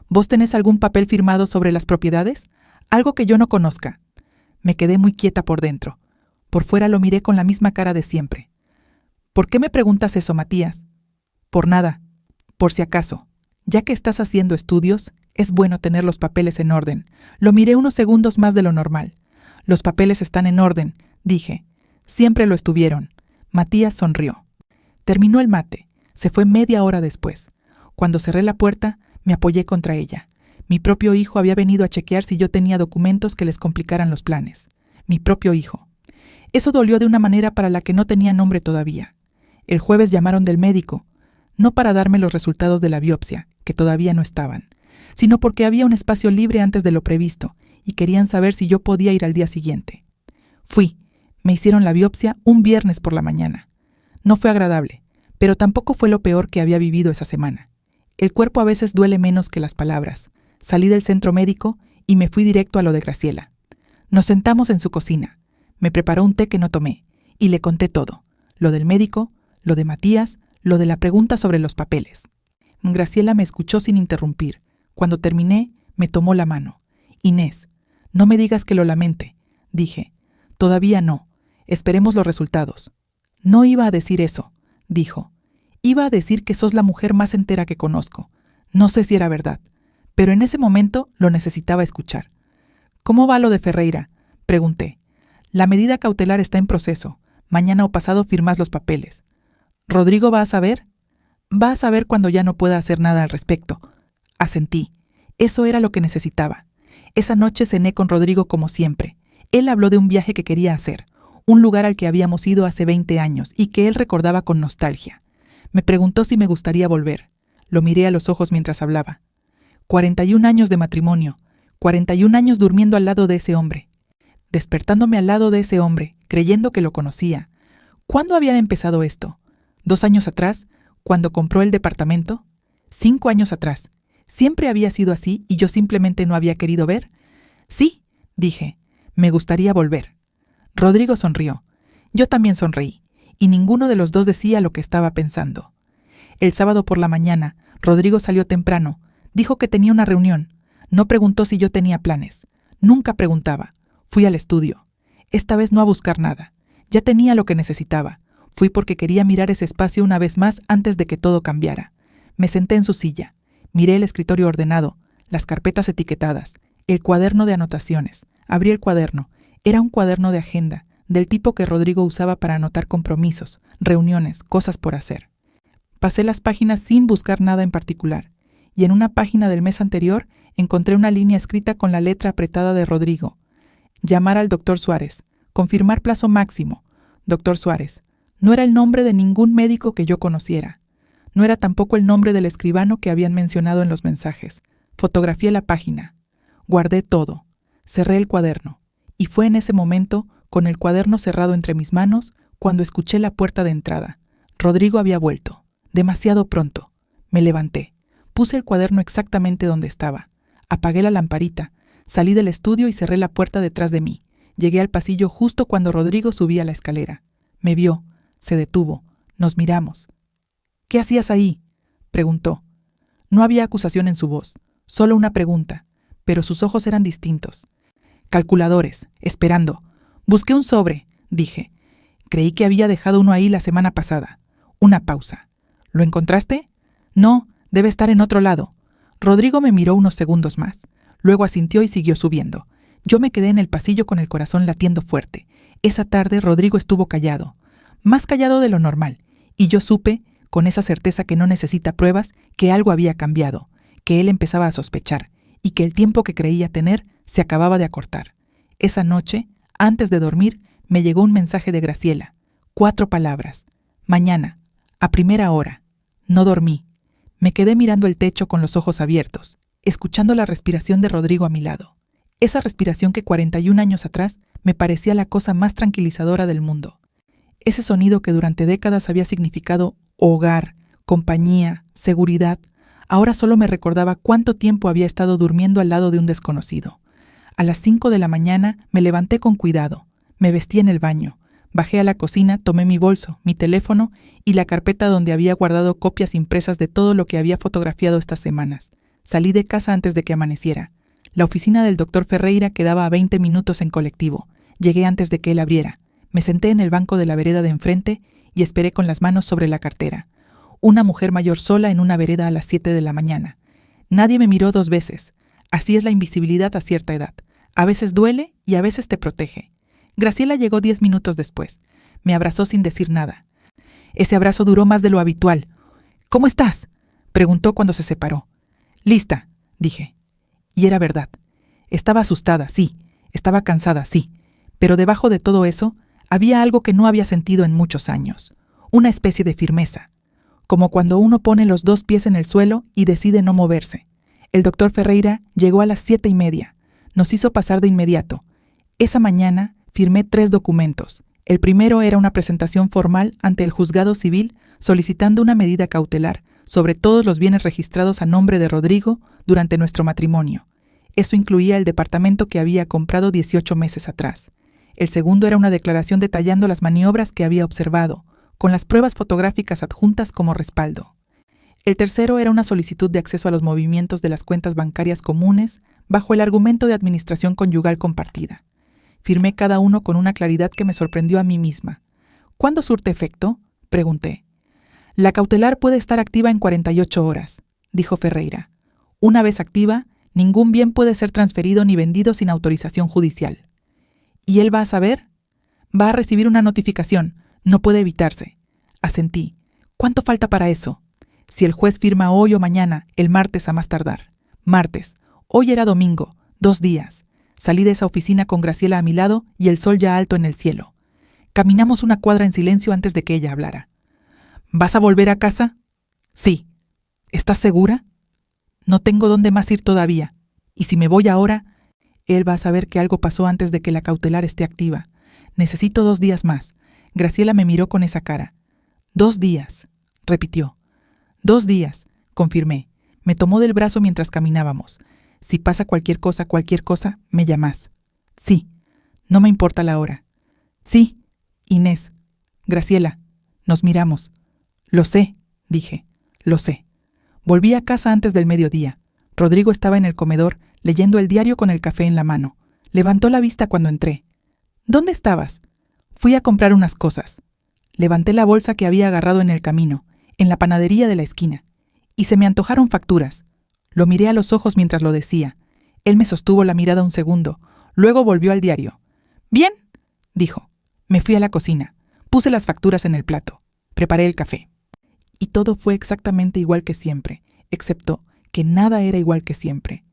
[SPEAKER 1] ¿vos tenés algún papel firmado sobre las propiedades? Algo que yo no conozca. Me quedé muy quieta por dentro. Por fuera lo miré con la misma cara de siempre. ¿Por qué me preguntas eso, Matías? Por nada. Por si acaso. Ya que estás haciendo estudios, es bueno tener los papeles en orden. Lo miré unos segundos más de lo normal. Los papeles están en orden, dije. Siempre lo estuvieron. Matías sonrió. Terminó el mate. Se fue media hora después. Cuando cerré la puerta, me apoyé contra ella. Mi propio hijo había venido a chequear si yo tenía documentos que les complicaran los planes. Mi propio hijo. Eso dolió de una manera para la que no tenía nombre todavía. El jueves llamaron del médico, no para darme los resultados de la biopsia, que todavía no estaban, sino porque había un espacio libre antes de lo previsto y querían saber si yo podía ir al día siguiente. Fui. Me hicieron la biopsia un viernes por la mañana. No fue agradable, pero tampoco fue lo peor que había vivido esa semana. El cuerpo a veces duele menos que las palabras. Salí del centro médico y me fui directo a lo de Graciela. Nos sentamos en su cocina. Me preparó un té que no tomé y le conté todo. Lo del médico, lo de Matías, lo de la pregunta sobre los papeles. Graciela me escuchó sin interrumpir. Cuando terminé, me tomó la mano. Inés, no me digas que lo lamente, dije. Todavía no. Esperemos los resultados. No iba a decir eso, dijo. Iba a decir que sos la mujer más entera que conozco. No sé si era verdad, pero en ese momento lo necesitaba escuchar. ¿Cómo va lo de Ferreira?, pregunté. La medida cautelar está en proceso. Mañana o pasado firmas los papeles. ¿Rodrigo va a saber? Va a saber cuando ya no pueda hacer nada al respecto. Asentí. Eso era lo que necesitaba. Esa noche cené con Rodrigo como siempre. Él habló de un viaje que quería hacer, un lugar al que habíamos ido hace 20 años y que él recordaba con nostalgia. Me preguntó si me gustaría volver. Lo miré a los ojos mientras hablaba. 41 años de matrimonio, 41 años durmiendo al lado de ese hombre, despertándome al lado de ese hombre, creyendo que lo conocía. ¿Cuándo había empezado esto? ¿2 años atrás, cuando compró el departamento? 5 años atrás. ¿Siempre había sido así y yo simplemente no había querido ver? Sí, dije, me gustaría volver. Rodrigo sonrió. Yo también sonreí, y ninguno de los dos decía lo que estaba pensando. El sábado por la mañana, Rodrigo salió temprano. Dijo que tenía una reunión. No preguntó si yo tenía planes. Nunca preguntaba. Fui al estudio. Esta vez no a buscar nada. Ya tenía lo que necesitaba. Fui porque quería mirar ese espacio una vez más antes de que todo cambiara. Me senté en su silla. Miré el escritorio ordenado, las carpetas etiquetadas, el cuaderno de anotaciones. Abrí el cuaderno. Era un cuaderno de agenda, del tipo que Rodrigo usaba para anotar compromisos, reuniones, cosas por hacer. Pasé las páginas sin buscar nada en particular, y en una página del mes anterior encontré una línea escrita con la letra apretada de Rodrigo. Llamar al doctor Suárez. Confirmar plazo máximo. Doctor Suárez. No era el nombre de ningún médico que yo conociera. No era tampoco el nombre del escribano que habían mencionado en los mensajes. Fotografié la página. Guardé todo. Cerré el cuaderno. Y fue en ese momento, con el cuaderno cerrado entre mis manos, cuando escuché la puerta de entrada. Rodrigo había vuelto. Demasiado pronto. Me levanté. Puse el cuaderno exactamente donde estaba. Apagué la lamparita. Salí del estudio y cerré la puerta detrás de mí. Llegué al pasillo justo cuando Rodrigo subía la escalera. Me vio. Se detuvo. Nos miramos. «¿Qué hacías ahí?», preguntó. No había acusación en su voz, solo una pregunta, pero sus ojos eran distintos. «Calculadores, esperando. Busqué un sobre», dije. «Creí que había dejado uno ahí la semana pasada». Una pausa. «¿Lo encontraste?» «No, debe estar en otro lado». Rodrigo me miró unos segundos más. Luego asintió y siguió subiendo. Yo me quedé en el pasillo con el corazón latiendo fuerte. Esa tarde Rodrigo estuvo callado, más callado de lo normal, y yo supe, con esa certeza que no necesita pruebas, que algo había cambiado, que él empezaba a sospechar, y que el tiempo que creía tener se acababa de acortar. Esa noche, antes de dormir, me llegó un mensaje de Graciela. 4 palabras. Mañana, a primera hora. No dormí. Me quedé mirando el techo con los ojos abiertos, escuchando la respiración de Rodrigo a mi lado. Esa respiración que 41 años atrás me parecía la cosa más tranquilizadora del mundo. Ese sonido que durante décadas había significado hogar, compañía, seguridad, ahora solo me recordaba cuánto tiempo había estado durmiendo al lado de un desconocido. A las 5 de la mañana me levanté con cuidado, me vestí en el baño, bajé a la cocina, tomé mi bolso, mi teléfono y la carpeta donde había guardado copias impresas de todo lo que había fotografiado estas semanas. Salí de casa antes de que amaneciera. La oficina del doctor Ferreira quedaba a 20 minutos en colectivo. Llegué antes de que él abriera. Me senté en el banco de la vereda de enfrente y esperé con las manos sobre la cartera. Una mujer mayor sola en una vereda a las 7 de la mañana. Nadie me miró 2 veces. Así es la invisibilidad a cierta edad. A veces duele y a veces te protege. Graciela llegó 10 minutos después. Me abrazó sin decir nada. Ese abrazo duró más de lo habitual. «¿Cómo estás?», preguntó cuando se separó. «Lista», dije. Y era verdad. Estaba asustada, sí. Estaba cansada, sí. Pero debajo de todo eso, había algo que no había sentido en muchos años. Una especie de firmeza. Como cuando uno pone los 2 pies en el suelo y decide no moverse. El doctor Ferreira llegó a las 7:30. Nos hizo pasar de inmediato. Esa mañana firmé 3 documentos. El primero era una presentación formal ante el juzgado civil solicitando una medida cautelar sobre todos los bienes registrados a nombre de Rodrigo durante nuestro matrimonio. Eso incluía el departamento que había comprado 18 meses atrás. El segundo era una declaración detallando las maniobras que había observado, con las pruebas fotográficas adjuntas como respaldo. El tercero era una solicitud de acceso a los movimientos de las cuentas bancarias comunes bajo el argumento de administración conyugal compartida. Firmé cada uno con una claridad que me sorprendió a mí misma. ¿Cuándo surte efecto?, pregunté. La cautelar puede estar activa en 48 horas, dijo Ferreira. Una vez activa, ningún bien puede ser transferido ni vendido sin autorización judicial. ¿Y él va a saber? Va a recibir una notificación. No puede evitarse. Asentí. ¿Cuánto falta para eso? Si el juez firma hoy o mañana, el martes a más tardar. Martes. Hoy era domingo. 2 días. Salí de esa oficina con Graciela a mi lado y el sol ya alto en el cielo. Caminamos una cuadra en silencio antes de que ella hablara. ¿Vas a volver a casa? Sí. ¿Estás segura? No tengo dónde más ir todavía. Y si me voy ahora, él va a saber que algo pasó antes de que la cautelar esté activa. Necesito 2 días más. Graciela me miró con esa cara. 2 días, repitió. 2 días, confirmé. Me tomó del brazo mientras caminábamos. Si pasa cualquier cosa, me llamás. Sí. No me importa la hora. Sí. Inés. Graciela. Nos miramos. Lo sé, dije. Lo sé. Volví a casa antes del mediodía. Rodrigo estaba en el comedor, leyendo el diario con el café en la mano. Levantó la vista cuando entré. ¿Dónde estabas? Fui a comprar unas cosas. Levanté la bolsa que había agarrado en el camino, en la panadería de la esquina, y se me antojaron facturas. Lo miré a los ojos mientras lo decía. Él me sostuvo la mirada un segundo, luego volvió al diario. «Bien», dijo. Me fui a la cocina. Puse las facturas en el plato. Preparé el café. Y todo fue exactamente igual que siempre, excepto que nada era igual que siempre.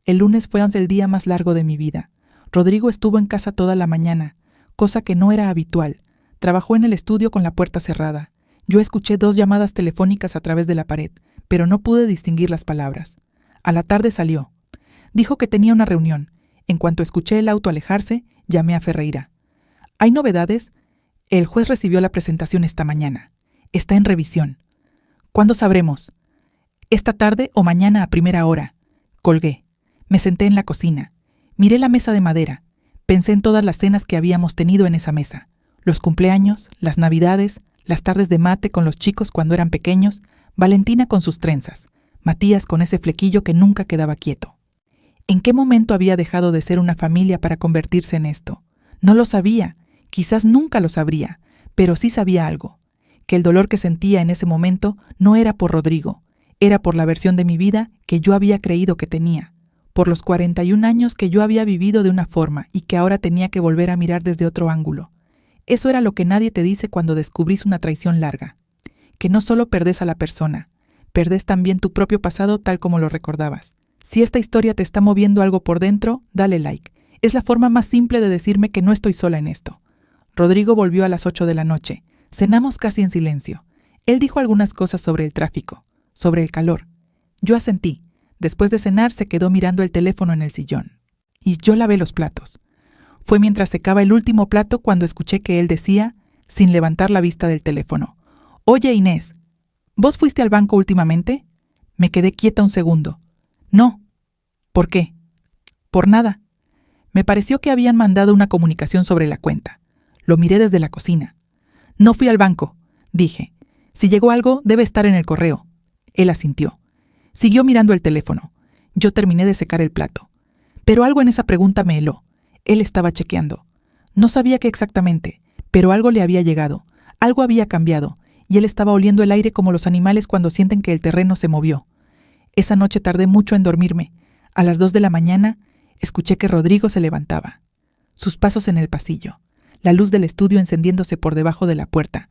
[SPEAKER 1] El lunes fue el día más largo de mi vida. Rodrigo estuvo en casa toda la mañana, cosa que no era habitual. Trabajó en el estudio con la puerta cerrada. Yo escuché 2 llamadas telefónicas a través de la pared, pero no pude distinguir las palabras. A la tarde salió. Dijo que tenía una reunión. En cuanto escuché el auto alejarse, llamé a Ferreira. ¿Hay novedades? El juez recibió la presentación esta mañana. Está en revisión. ¿Cuándo sabremos? Esta tarde o mañana a primera hora. Colgué. Me senté en la cocina. Miré la mesa de madera. Pensé en todas las cenas que habíamos tenido en esa mesa. Los cumpleaños, las navidades, las tardes de mate con los chicos cuando eran pequeños, Valentina con sus trenzas, Matías con ese flequillo que nunca quedaba quieto. ¿En qué momento había dejado de ser una familia para convertirse en esto? No lo sabía, quizás nunca lo sabría, pero sí sabía algo, que el dolor que sentía en ese momento no era por Rodrigo, era por la versión de mi vida que yo había creído que tenía, por los 41 años que yo había vivido de una forma y que ahora tenía que volver a mirar desde otro ángulo. Eso era lo que nadie te dice cuando descubrís una traición larga, que no solo perdés a la persona, perdés también tu propio pasado tal como lo recordabas. Si esta historia te está moviendo algo por dentro, dale like. Es la forma más simple de decirme que no estoy sola en esto. Rodrigo volvió a las 8 de la noche. Cenamos casi en silencio. Él dijo algunas cosas sobre el tráfico, sobre el calor. Yo asentí. Después de cenar se quedó mirando el teléfono en el sillón. Y yo lavé los platos. Fue mientras secaba el último plato cuando escuché que él decía, sin levantar la vista del teléfono: «Oye, Inés, ¿vos fuiste al banco últimamente?» Me quedé quieta un segundo. «No». «¿Por qué?» «Por nada». Me pareció que habían mandado una comunicación sobre la cuenta. Lo miré desde la cocina. «No fui al banco», dije. «Si llegó algo, debe estar en el correo». Él asintió. Siguió mirando el teléfono. Yo terminé de secar el plato. Pero algo en esa pregunta me heló. Él estaba chequeando. No sabía qué exactamente, pero algo le había llegado. Algo había cambiado, y él estaba oliendo el aire como los animales cuando sienten que el terreno se movió. Esa noche tardé mucho en dormirme. A las 2 de la mañana, escuché que Rodrigo se levantaba. Sus pasos en el pasillo. La luz del estudio encendiéndose por debajo de la puerta.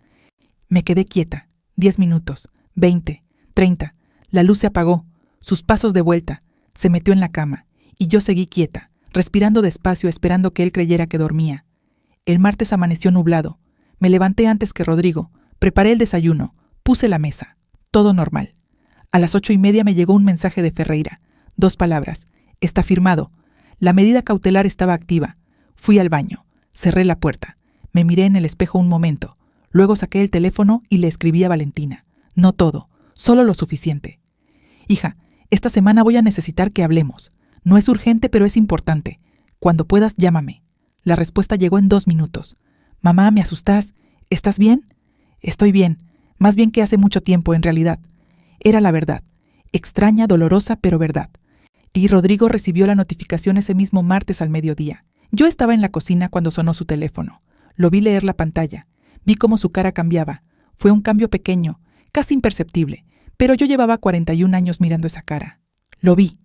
[SPEAKER 1] Me quedé quieta. 10 minutos. 20. 30. La luz se apagó. Sus pasos de vuelta. Se metió en la cama. Y yo seguí quieta, respirando despacio, esperando que él creyera que dormía. El martes amaneció nublado. Me levanté antes que Rodrigo. Preparé el desayuno. Puse la mesa. Todo normal. A las 8:30 me llegó un mensaje de Ferreira. 2 palabras. Está firmado. La medida cautelar estaba activa. Fui al baño. Cerré la puerta. Me miré en el espejo un momento. Luego saqué el teléfono y le escribí a Valentina. No todo, solo lo suficiente. Hija, esta semana voy a necesitar que hablemos. No es urgente, pero es importante. Cuando puedas, llámame. La respuesta llegó en 2 minutos. Mamá, ¿me asustás? ¿Estás bien? Estoy bien. Más bien que hace mucho tiempo, en realidad. Era la verdad. Extraña, dolorosa, pero verdad. Y Rodrigo recibió la notificación ese mismo martes al mediodía. Yo estaba en la cocina cuando sonó su teléfono. Lo vi leer la pantalla. Vi cómo su cara cambiaba. Fue un cambio pequeño, casi imperceptible, pero yo llevaba 41 años mirando esa cara. Lo vi.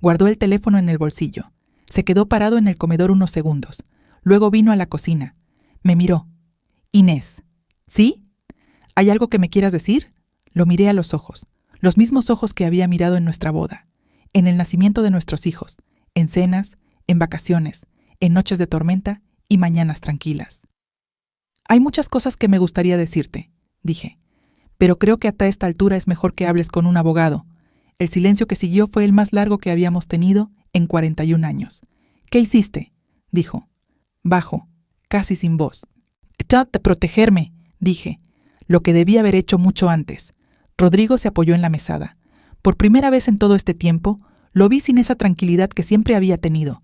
[SPEAKER 1] Guardó el teléfono en el bolsillo. Se quedó parado en el comedor unos segundos. Luego vino a la cocina. Me miró. Inés. ¿Sí? ¿Hay algo que me quieras decir? Lo miré a los ojos. Los mismos ojos que había mirado en nuestra boda, en el nacimiento de nuestros hijos, en cenas, en vacaciones, en noches de tormenta y mañanas tranquilas. Hay muchas cosas que me gustaría decirte, dije, pero creo que hasta esta altura es mejor que hables con un abogado. El silencio que siguió fue el más largo que habíamos tenido en 41 años. ¿Qué hiciste?, dijo, bajo, casi sin voz. Trata de protegerme, dije, lo que debí haber hecho mucho antes. Rodrigo se apoyó en la mesada. Por primera vez en todo este tiempo, lo vi sin esa tranquilidad que siempre había tenido,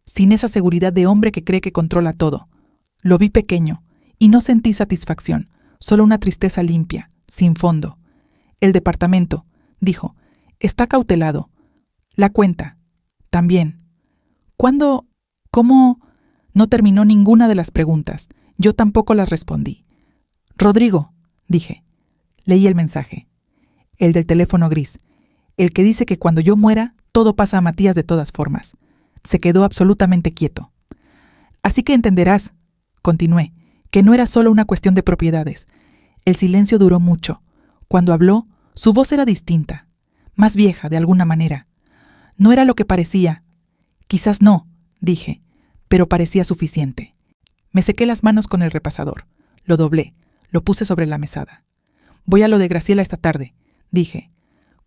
[SPEAKER 1] sin esa seguridad de hombre que cree que controla todo. Lo vi pequeño, y no sentí satisfacción, solo una tristeza limpia, sin fondo. El departamento, dijo, está cautelado. La cuenta, también. ¿Cuándo? ¿Cómo? No terminó ninguna de las preguntas. Yo tampoco las respondí. Rodrigo, dije. Leí el mensaje. El del teléfono gris. El que dice que cuando yo muera, todo pasa a Matías de todas formas. Se quedó absolutamente quieto. Así que entenderás, continué, que no era solo una cuestión de propiedades. El silencio duró mucho. Cuando habló, su voz era distinta, más vieja de alguna manera. No era lo que parecía. Quizás no, dije, pero parecía suficiente. Me sequé las manos con el repasador. Lo doblé, lo puse sobre la mesada. Voy a lo de Graciela esta tarde, dije.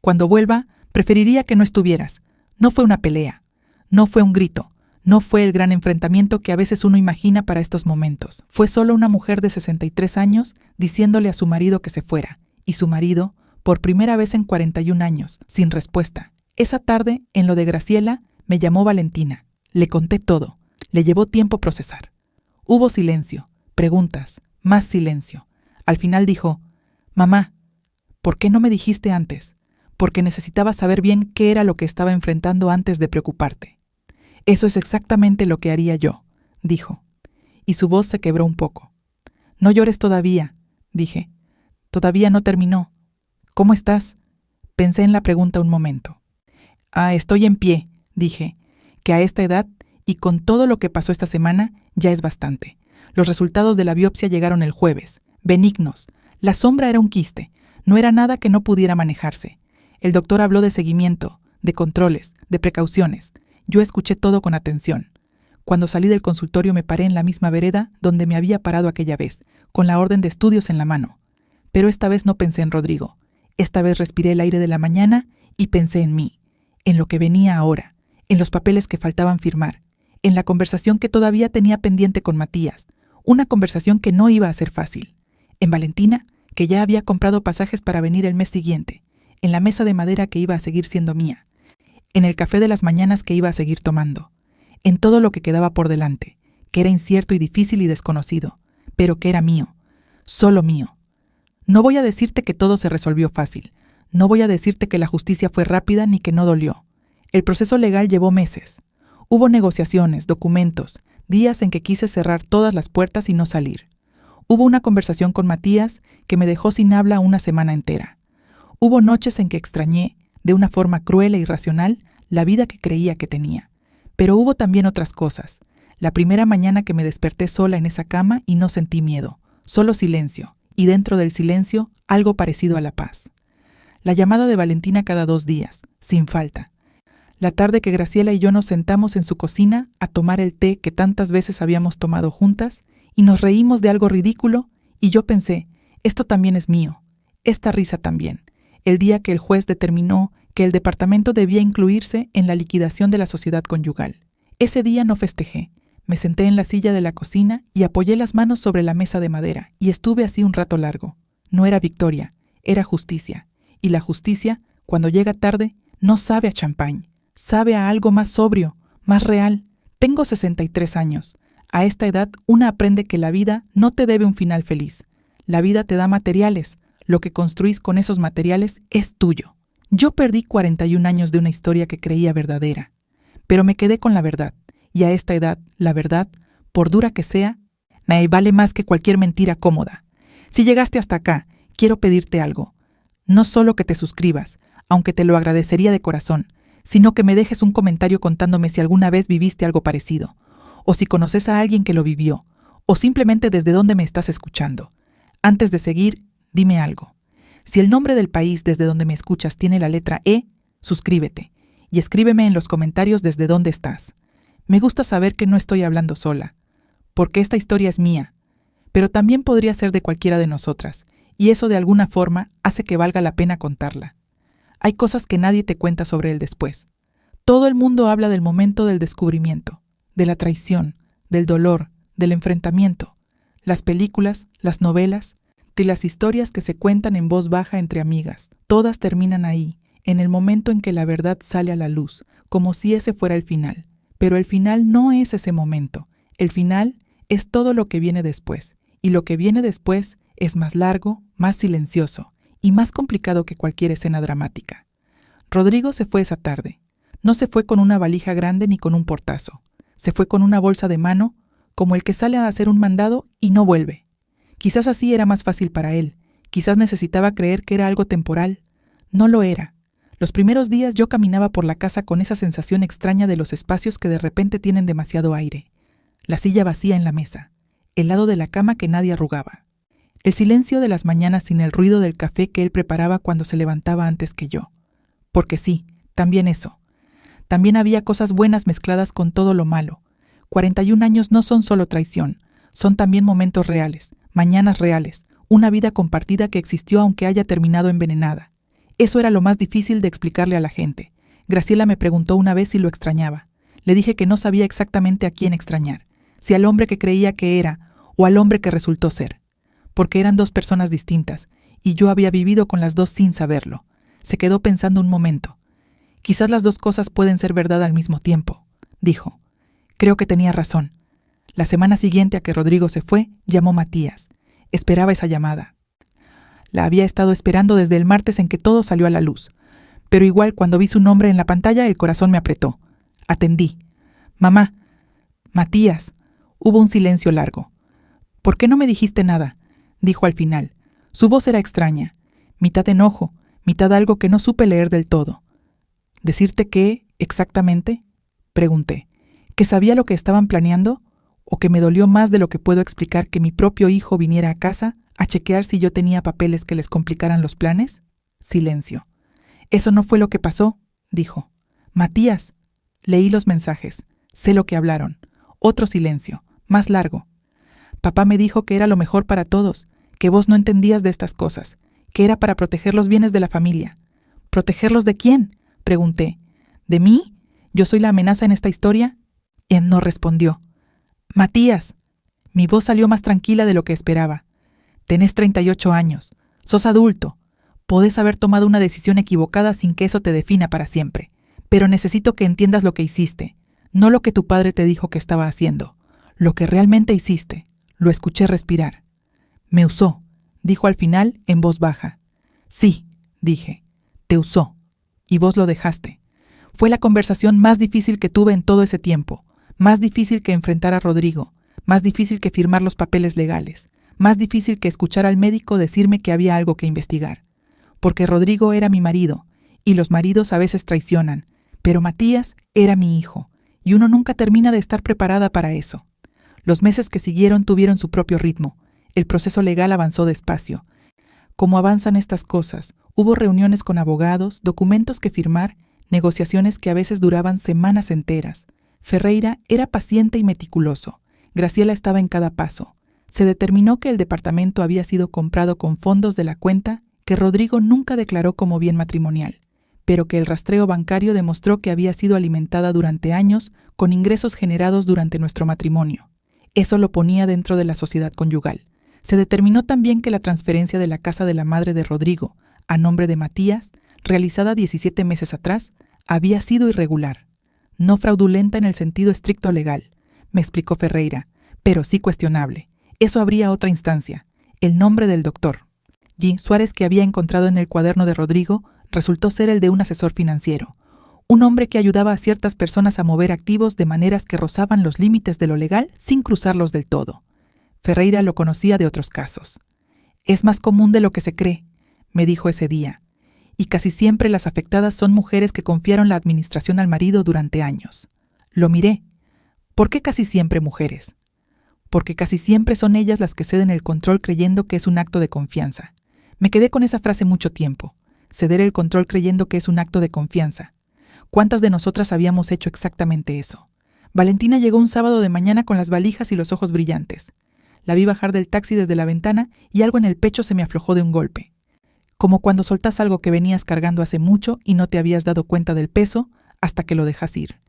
[SPEAKER 1] Cuando vuelva, preferiría que no estuvieras. No fue una pelea, no fue un grito, no fue el gran enfrentamiento que a veces uno imagina para estos momentos. Fue solo una mujer de 63 años diciéndole a su marido que se fuera, y su marido, por primera vez en 41 años, sin respuesta. Esa tarde, en lo de Graciela, me llamó Valentina. Le conté todo. Le llevó tiempo procesar. Hubo silencio, preguntas, más silencio. Al final dijo, «Mamá, ¿por qué no me dijiste antes? Porque necesitaba saber bien qué era lo que estaba enfrentando antes de preocuparte». «Eso es exactamente lo que haría yo», dijo. Y su voz se quebró un poco. «No llores todavía», dije. «Todavía no terminó. ¿Cómo estás?» Pensé en la pregunta un momento. Estoy en pie», dije, que a esta edad y con todo lo que pasó esta semana ya es bastante. Los resultados de la biopsia llegaron el jueves, benignos. La sombra era un quiste, no era nada que no pudiera manejarse. El doctor habló de seguimiento, de controles, de precauciones. Yo escuché todo con atención. Cuando salí del consultorio me paré en la misma vereda donde me había parado aquella vez, con la orden de estudios en la mano. Pero esta vez no pensé en Rodrigo. Esta vez respiré el aire de la mañana y pensé en mí, en lo que venía ahora, en los papeles que faltaban firmar, en la conversación que todavía tenía pendiente con Matías, una conversación que no iba a ser fácil, en Valentina, que ya había comprado pasajes para venir el mes siguiente, en la mesa de madera que iba a seguir siendo mía, en el café de las mañanas que iba a seguir tomando, en todo lo que quedaba por delante, que era incierto y difícil y desconocido, pero que era mío, solo mío. No voy a decirte que todo se resolvió fácil, no voy a decirte que la justicia fue rápida ni que no dolió. El proceso legal llevó meses. Hubo negociaciones, documentos, días en que quise cerrar todas las puertas y no salir. Hubo una conversación con Matías que me dejó sin habla una semana entera. Hubo noches en que extrañé, de una forma cruel e irracional, la vida que creía que tenía. Pero hubo también otras cosas. La primera mañana que me desperté sola en esa cama y no sentí miedo, solo silencio, y dentro del silencio algo parecido a la paz. La llamada de Valentina cada 2 días, sin falta. La tarde que Graciela y yo nos sentamos en su cocina a tomar el té que tantas veces habíamos tomado juntas y nos reímos de algo ridículo y yo pensé, esto también es mío, esta risa también. El día que el juez determinó que el departamento debía incluirse en la liquidación de la sociedad conyugal. Ese día no festejé. Me senté en la silla de la cocina y apoyé las manos sobre la mesa de madera y estuve así un rato largo. No era victoria, era justicia. Y la justicia, cuando llega tarde, no sabe a champán, sabe a algo más sobrio, más real. Tengo 63 años. A esta edad, una aprende que la vida no te debe un final feliz. La vida te da materiales, Lo que construís con esos materiales es tuyo. Yo perdí 41 años de una historia que creía verdadera, pero me quedé con la verdad, y a esta edad, la verdad, por dura que sea, me vale más que cualquier mentira cómoda. Si llegaste hasta acá, quiero pedirte algo. No solo que te suscribas, aunque te lo agradecería de corazón, sino que me dejes un comentario contándome si alguna vez viviste algo parecido, o si conoces a alguien que lo vivió, o simplemente desde dónde me estás escuchando. Antes de seguir, dime algo. Si el nombre del país desde donde me escuchas tiene la letra E, suscríbete y escríbeme en los comentarios desde dónde estás. Me gusta saber que no estoy hablando sola, porque esta historia es mía, pero también podría ser de cualquiera de nosotras, y eso de alguna forma hace que valga la pena contarla. Hay cosas que nadie te cuenta sobre el después. Todo el mundo habla del momento del descubrimiento, de la traición, del dolor, del enfrentamiento. Las películas, las novelas, de las historias que se cuentan en voz baja entre amigas, todas terminan ahí, en el momento en que la verdad sale a la luz, como si ese fuera el final. Pero el final no es ese momento. El final es todo lo que viene después, y lo que viene después es más largo, más silencioso y más complicado que cualquier escena dramática. Rodrigo se fue esa tarde. No se fue con una valija grande ni con un portazo. Se fue con una bolsa de mano, como el que sale a hacer un mandado y no vuelve. Quizás así era más fácil para él. Quizás necesitaba creer que era algo temporal. No lo era. Los primeros días yo caminaba por la casa con esa sensación extraña de los espacios que de repente tienen demasiado aire. La silla vacía en la mesa, el lado de la cama que nadie arrugaba. El silencio de las mañanas sin el ruido del café que él preparaba cuando se levantaba antes que yo. Porque sí, también eso. También había cosas buenas mezcladas con todo lo malo. 41 años no son solo traición, son también momentos reales, mañanas reales, una vida compartida que existió aunque haya terminado envenenada. Eso era lo más difícil de explicarle a la gente. Graciela me preguntó una vez si lo extrañaba. Le dije que no sabía exactamente a quién extrañar, si al hombre que creía que era o al hombre que resultó ser. Porque eran dos personas distintas, y yo había vivido con las dos sin saberlo. Se quedó pensando un momento. Quizás las dos cosas pueden ser verdad al mismo tiempo, dijo. Creo que tenía razón. La semana siguiente a que Rodrigo se fue, llamó Matías. Esperaba esa llamada. La había estado esperando desde el martes en que todo salió a la luz. Pero igual cuando vi su nombre en la pantalla, el corazón me apretó. Atendí. Mamá. Matías. Hubo un silencio largo. ¿Por qué no me dijiste nada?, dijo al final. Su voz era extraña. Mitad enojo, mitad algo que no supe leer del todo. ¿Decirte qué, exactamente?, pregunté. ¿Que sabía lo que estaban planeando? ¿O que me dolió más de lo que puedo explicar que mi propio hijo viniera a casa a chequear si yo tenía papeles que les complicaran los planes? Silencio. Eso no fue lo que pasó, dijo. Matías. Leí los mensajes. Sé lo que hablaron. Otro silencio, más largo. Papá me dijo que era lo mejor para todos, que vos no entendías de estas cosas, que era para proteger los bienes de la familia. ¿Protegerlos de quién?, pregunté. ¿De mí? ¿Yo soy la amenaza en esta historia? Y él no respondió. Matías. Mi voz salió más tranquila de lo que esperaba. Tenés 38 años. Sos adulto. Podés haber tomado una decisión equivocada sin que eso te defina para siempre. Pero necesito que entiendas lo que hiciste. No lo que tu padre te dijo que estaba haciendo. Lo que realmente hiciste. Lo escuché respirar. Me usó, dijo al final en voz baja. Sí, dije. Te usó. Y vos lo dejaste. Fue la conversación más difícil que tuve en todo ese tiempo. Más difícil que enfrentar a Rodrigo. Más difícil que firmar los papeles legales. Más difícil que escuchar al médico decirme que había algo que investigar. Porque Rodrigo era mi marido. Y los maridos a veces traicionan. Pero Matías era mi hijo. Y uno nunca termina de estar preparada para eso. Los meses que siguieron tuvieron su propio ritmo. El proceso legal avanzó despacio. Como avanzan estas cosas, hubo reuniones con abogados, documentos que firmar, negociaciones que a veces duraban semanas enteras. Ferreira era paciente y meticuloso. Graciela estaba en cada paso. Se determinó que el departamento había sido comprado con fondos de la cuenta que Rodrigo nunca declaró como bien matrimonial, pero que el rastreo bancario demostró que había sido alimentada durante años con ingresos generados durante nuestro matrimonio. Eso lo ponía dentro de la sociedad conyugal. Se determinó también que la transferencia de la casa de la madre de Rodrigo, a nombre de Matías, realizada 17 meses atrás, había sido irregular. No fraudulenta en el sentido estricto legal, me explicó Ferreira, pero sí cuestionable. Eso habría otra instancia, el nombre del doctor. G. Suárez, que había encontrado en el cuaderno de Rodrigo, resultó ser el de un asesor financiero, un hombre que ayudaba a ciertas personas a mover activos de maneras que rozaban los límites de lo legal sin cruzarlos del todo. Ferreira lo conocía de otros casos. «Es más común de lo que se cree», me dijo ese día, «y casi siempre las afectadas son mujeres que confiaron la administración al marido durante años». Lo miré. «¿Por qué casi siempre mujeres?» «Porque casi siempre son ellas las que ceden el control creyendo que es un acto de confianza». Me quedé con esa frase mucho tiempo. Ceder el control creyendo que es un acto de confianza. ¿Cuántas de nosotras habíamos hecho exactamente eso? Valentina llegó un sábado de mañana con las valijas y los ojos brillantes. La vi bajar del taxi desde la ventana y algo en el pecho se me aflojó de un golpe. Como cuando soltás algo que venías cargando hace mucho y no te habías dado cuenta del peso hasta que lo dejas ir.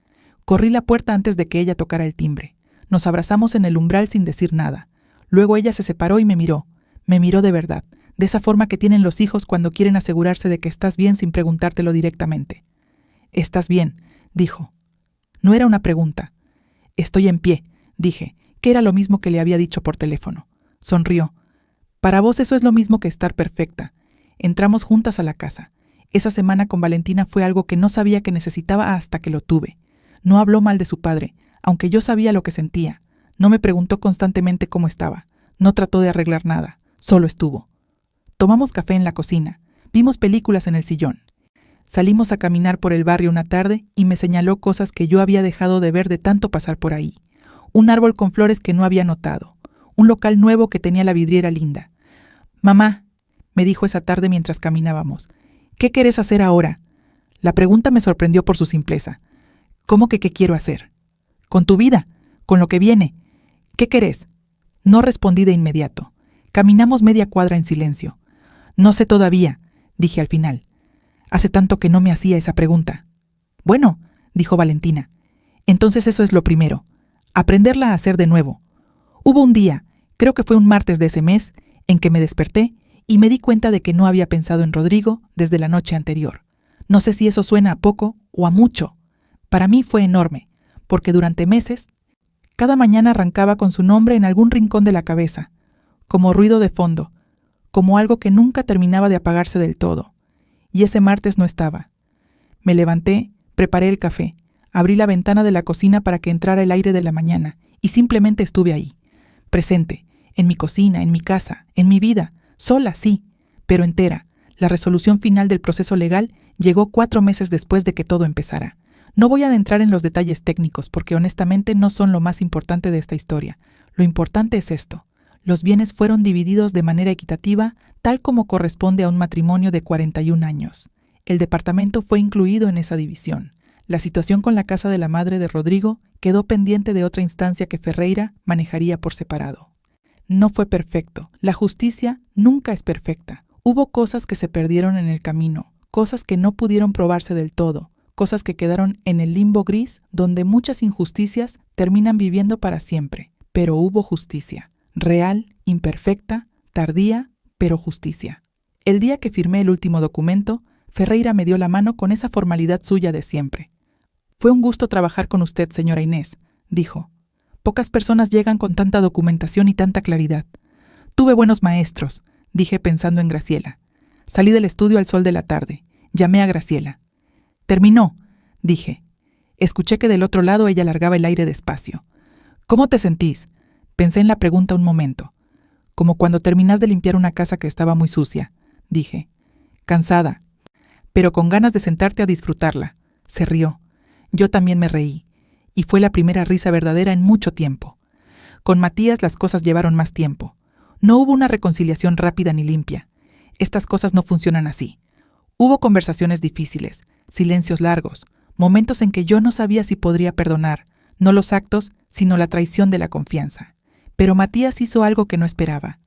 [SPEAKER 1] Corrí la puerta antes de que ella tocara el timbre. Nos abrazamos en el umbral sin decir nada. Luego ella se separó y me miró. Me miró de verdad, de esa forma que tienen los hijos cuando quieren asegurarse de que estás bien sin preguntártelo directamente. «¿Estás bien?», dijo. No era una pregunta. «Estoy en pie», dije, que era lo mismo que le había dicho por teléfono. Sonrió. «Para vos eso es lo mismo que estar perfecta». Entramos juntas a la casa. Esa semana con Valentina fue algo que no sabía que necesitaba hasta que lo tuve. No habló mal de su padre, aunque yo sabía lo que sentía. No me preguntó constantemente cómo estaba. No trató de arreglar nada. Solo estuvo. Tomamos café en la cocina. Vimos películas en el sillón. Salimos a caminar por el barrio una tarde y me señaló cosas que yo había dejado de ver de tanto pasar por ahí. Un árbol con flores que no había notado. Un local nuevo que tenía la vidriera linda. «Mamá», me dijo esa tarde mientras caminábamos, «¿qué querés hacer ahora?» La pregunta me sorprendió por su simpleza. «¿Cómo que qué quiero hacer?» «Con tu vida, con lo que viene. ¿Qué querés?» No respondí de inmediato. Caminamos media cuadra en silencio. «No sé todavía», dije al final. Hace tanto que no me hacía esa pregunta. «Bueno», dijo Valentina, «entonces eso es lo primero. Aprenderla a hacer de nuevo». Hubo un día, creo que fue un martes de ese mes, en que me desperté y me di cuenta de que no había pensado en Rodrigo desde la noche anterior. No sé si eso suena a poco o a mucho. Para mí fue enorme, porque durante meses, cada mañana arrancaba con su nombre en algún rincón de la cabeza, como ruido de fondo, como algo que nunca terminaba de apagarse del todo. Y ese martes no estaba. Me levanté, preparé el café, abrí la ventana de la cocina para que entrara el aire de la mañana y simplemente estuve ahí, presente, en mi cocina, en mi casa, en mi vida, sola, sí, pero entera. La resolución final del proceso legal llegó 4 meses después de que todo empezara. No voy a adentrar en los detalles técnicos porque honestamente no son lo más importante de esta historia. Lo importante es esto. Los bienes fueron divididos de manera equitativa, tal como corresponde a un matrimonio de 41 años. El departamento fue incluido en esa división. La situación con la casa de la madre de Rodrigo quedó pendiente de otra instancia que Ferreira manejaría por separado. No fue perfecto. La justicia nunca es perfecta. Hubo cosas que se perdieron en el camino, cosas que no pudieron probarse del todo, cosas que quedaron en el limbo gris donde muchas injusticias terminan viviendo para siempre. Pero hubo justicia. Real, imperfecta, tardía, pero justicia. El día que firmé el último documento, Ferreira me dio la mano con esa formalidad suya de siempre. «Fue un gusto trabajar con usted, señora Inés», dijo. «Pocas personas llegan con tanta documentación y tanta claridad. Tuve buenos maestros», dije pensando en Graciela. Salí del estudio al sol de la tarde. Llamé a Graciela. «Terminó», dije. Escuché que del otro lado ella largaba el aire despacio. «¿Cómo te sentís?», pensé en la pregunta un momento. «Como cuando terminás de limpiar una casa que estaba muy sucia», dije. «Cansada, pero con ganas de sentarte a disfrutarla». Se rió. Yo también me reí. Y fue la primera risa verdadera en mucho tiempo. Con Matías las cosas llevaron más tiempo. No hubo una reconciliación rápida ni limpia. Estas cosas no funcionan así. Hubo conversaciones difíciles, silencios largos, momentos en que yo no sabía si podría perdonar, no los actos, sino la traición de la confianza. Pero Matías hizo algo que no esperaba.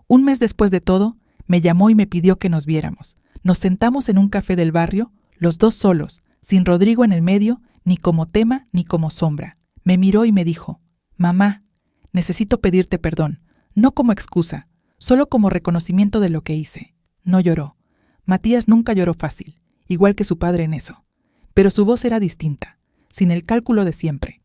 [SPEAKER 1] Un mes después de todo, me llamó y me pidió que nos viéramos. Nos sentamos en un café del barrio, los dos solos, sin Rodrigo en el medio, ni como tema ni como sombra. Me miró y me dijo: «Mamá, necesito pedirte perdón, no como excusa, solo como reconocimiento de lo que hice». No lloró. Matías nunca lloró fácil, igual que su padre en eso. Pero su voz era distinta, sin el cálculo de siempre.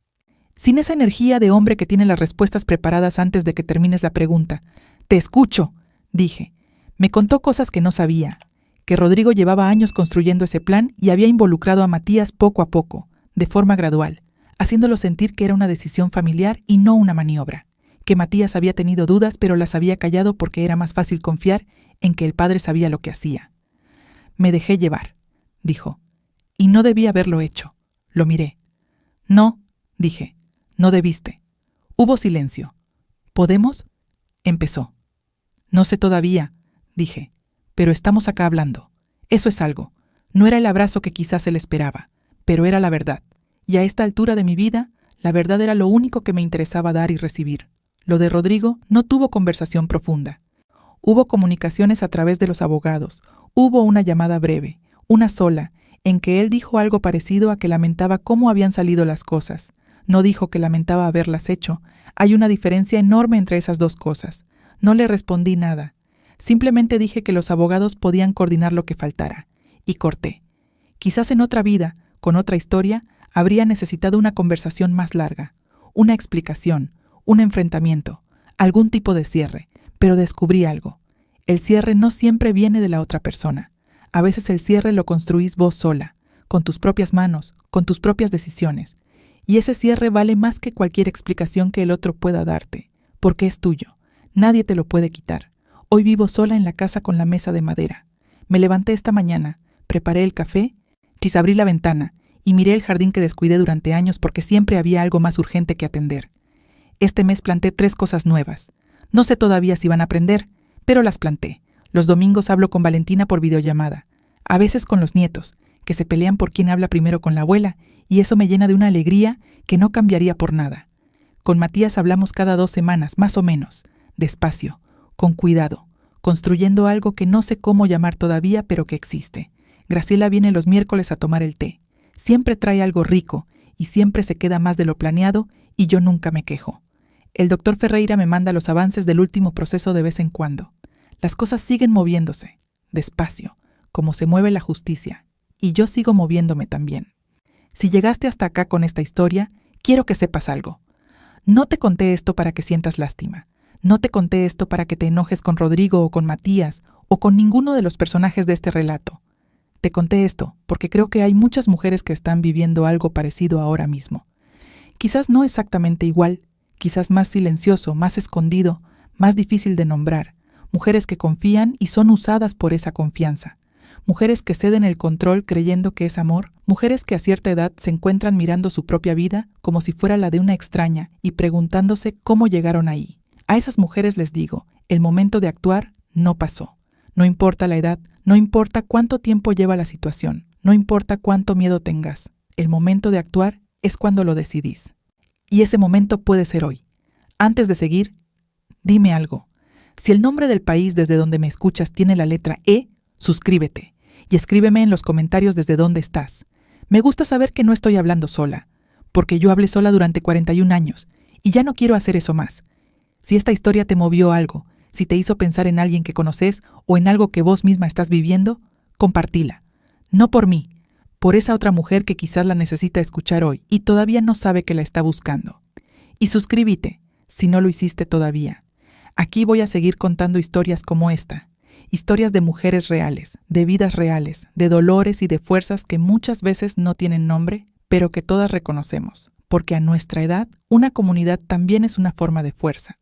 [SPEAKER 1] Sin esa energía de hombre que tiene las respuestas preparadas antes de que termines la pregunta. «Te escucho», dije. Me contó cosas que no sabía, que Rodrigo llevaba años construyendo ese plan y había involucrado a Matías poco a poco, de forma gradual, haciéndolo sentir que era una decisión familiar y no una maniobra, que Matías había tenido dudas pero las había callado porque era más fácil confiar en que el padre sabía lo que hacía. Me dejé llevar, dijo, y no debí haberlo hecho. Lo miré. No, dije, no debiste. Hubo silencio. ¿Podemos? Empezó. No sé todavía, dije, pero estamos acá hablando. Eso es algo. No era el abrazo que quizás él esperaba, pero era la verdad. Y a esta altura de mi vida, la verdad era lo único que me interesaba dar y recibir. Lo de Rodrigo no tuvo conversación profunda. Hubo comunicaciones a través de los abogados. Hubo una llamada breve, una sola, en que él dijo algo parecido a que lamentaba cómo habían salido las cosas. No dijo que lamentaba haberlas hecho. Hay una diferencia enorme entre esas dos cosas. No le respondí nada. Simplemente dije que los abogados podían coordinar lo que faltara. Y corté. Quizás en otra vida, con otra historia, habría necesitado una conversación más larga, una explicación, un enfrentamiento, algún tipo de cierre, pero descubrí algo. El cierre no siempre viene de la otra persona. A veces el cierre lo construís vos sola, con tus propias manos, con tus propias decisiones. Y ese cierre vale más que cualquier explicación que el otro pueda darte, porque es tuyo. Nadie te lo puede quitar. Hoy vivo sola en la casa con la mesa de madera. Me levanté esta mañana, preparé el café, abrí la ventana y miré el jardín que descuidé durante años porque siempre había algo más urgente que atender. Este mes planté 3 cosas nuevas. No sé todavía si van a aprender, pero las planté. Los domingos hablo con Valentina por videollamada. A veces con los nietos, que se pelean por quién habla primero con la abuela, y eso me llena de una alegría que no cambiaría por nada. Con Matías hablamos cada 2 semanas, más o menos, despacio, con cuidado, construyendo algo que no sé cómo llamar todavía, pero que existe. Graciela viene los miércoles a tomar el té. Siempre trae algo rico, y siempre se queda más de lo planeado, y yo nunca me quejo. El doctor Ferreira me manda los avances del último proceso de vez en cuando. Las cosas siguen moviéndose, despacio, como se mueve la justicia, y yo sigo moviéndome también. Si llegaste hasta acá con esta historia, quiero que sepas algo. No te conté esto para que sientas lástima. No te conté esto para que te enojes con Rodrigo o con Matías o con ninguno de los personajes de este relato. Te conté esto porque creo que hay muchas mujeres que están viviendo algo parecido ahora mismo. Quizás no exactamente igual, quizás más silencioso, más escondido, más difícil de nombrar. Mujeres que confían y son usadas por esa confianza. Mujeres que ceden el control creyendo que es amor. Mujeres que a cierta edad se encuentran mirando su propia vida como si fuera la de una extraña y preguntándose cómo llegaron ahí. A esas mujeres les digo, el momento de actuar no pasó. No importa la edad, no importa cuánto tiempo lleva la situación, no importa cuánto miedo tengas. El momento de actuar es cuando lo decidís. Y ese momento puede ser hoy. Antes de seguir, dime algo. Si el nombre del país desde donde me escuchas tiene la letra E, suscríbete y escríbeme en los comentarios desde dónde estás. Me gusta saber que no estoy hablando sola, porque yo hablé sola durante 41 años y ya no quiero hacer eso más. Si esta historia te movió algo, si te hizo pensar en alguien que conoces o en algo que vos misma estás viviendo, compartila. No por mí, por esa otra mujer que quizás la necesita escuchar hoy y todavía no sabe que la está buscando. Y suscríbete, si no lo hiciste todavía. Aquí voy a seguir contando historias como esta. Historias de mujeres reales, de vidas reales, de dolores y de fuerzas que muchas veces no tienen nombre, pero que todas reconocemos. Porque a nuestra edad, una comunidad también es una forma de fuerza.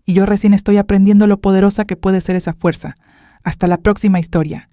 [SPEAKER 1] Y yo recién estoy aprendiendo lo poderosa que puede ser esa fuerza. Hasta la próxima historia.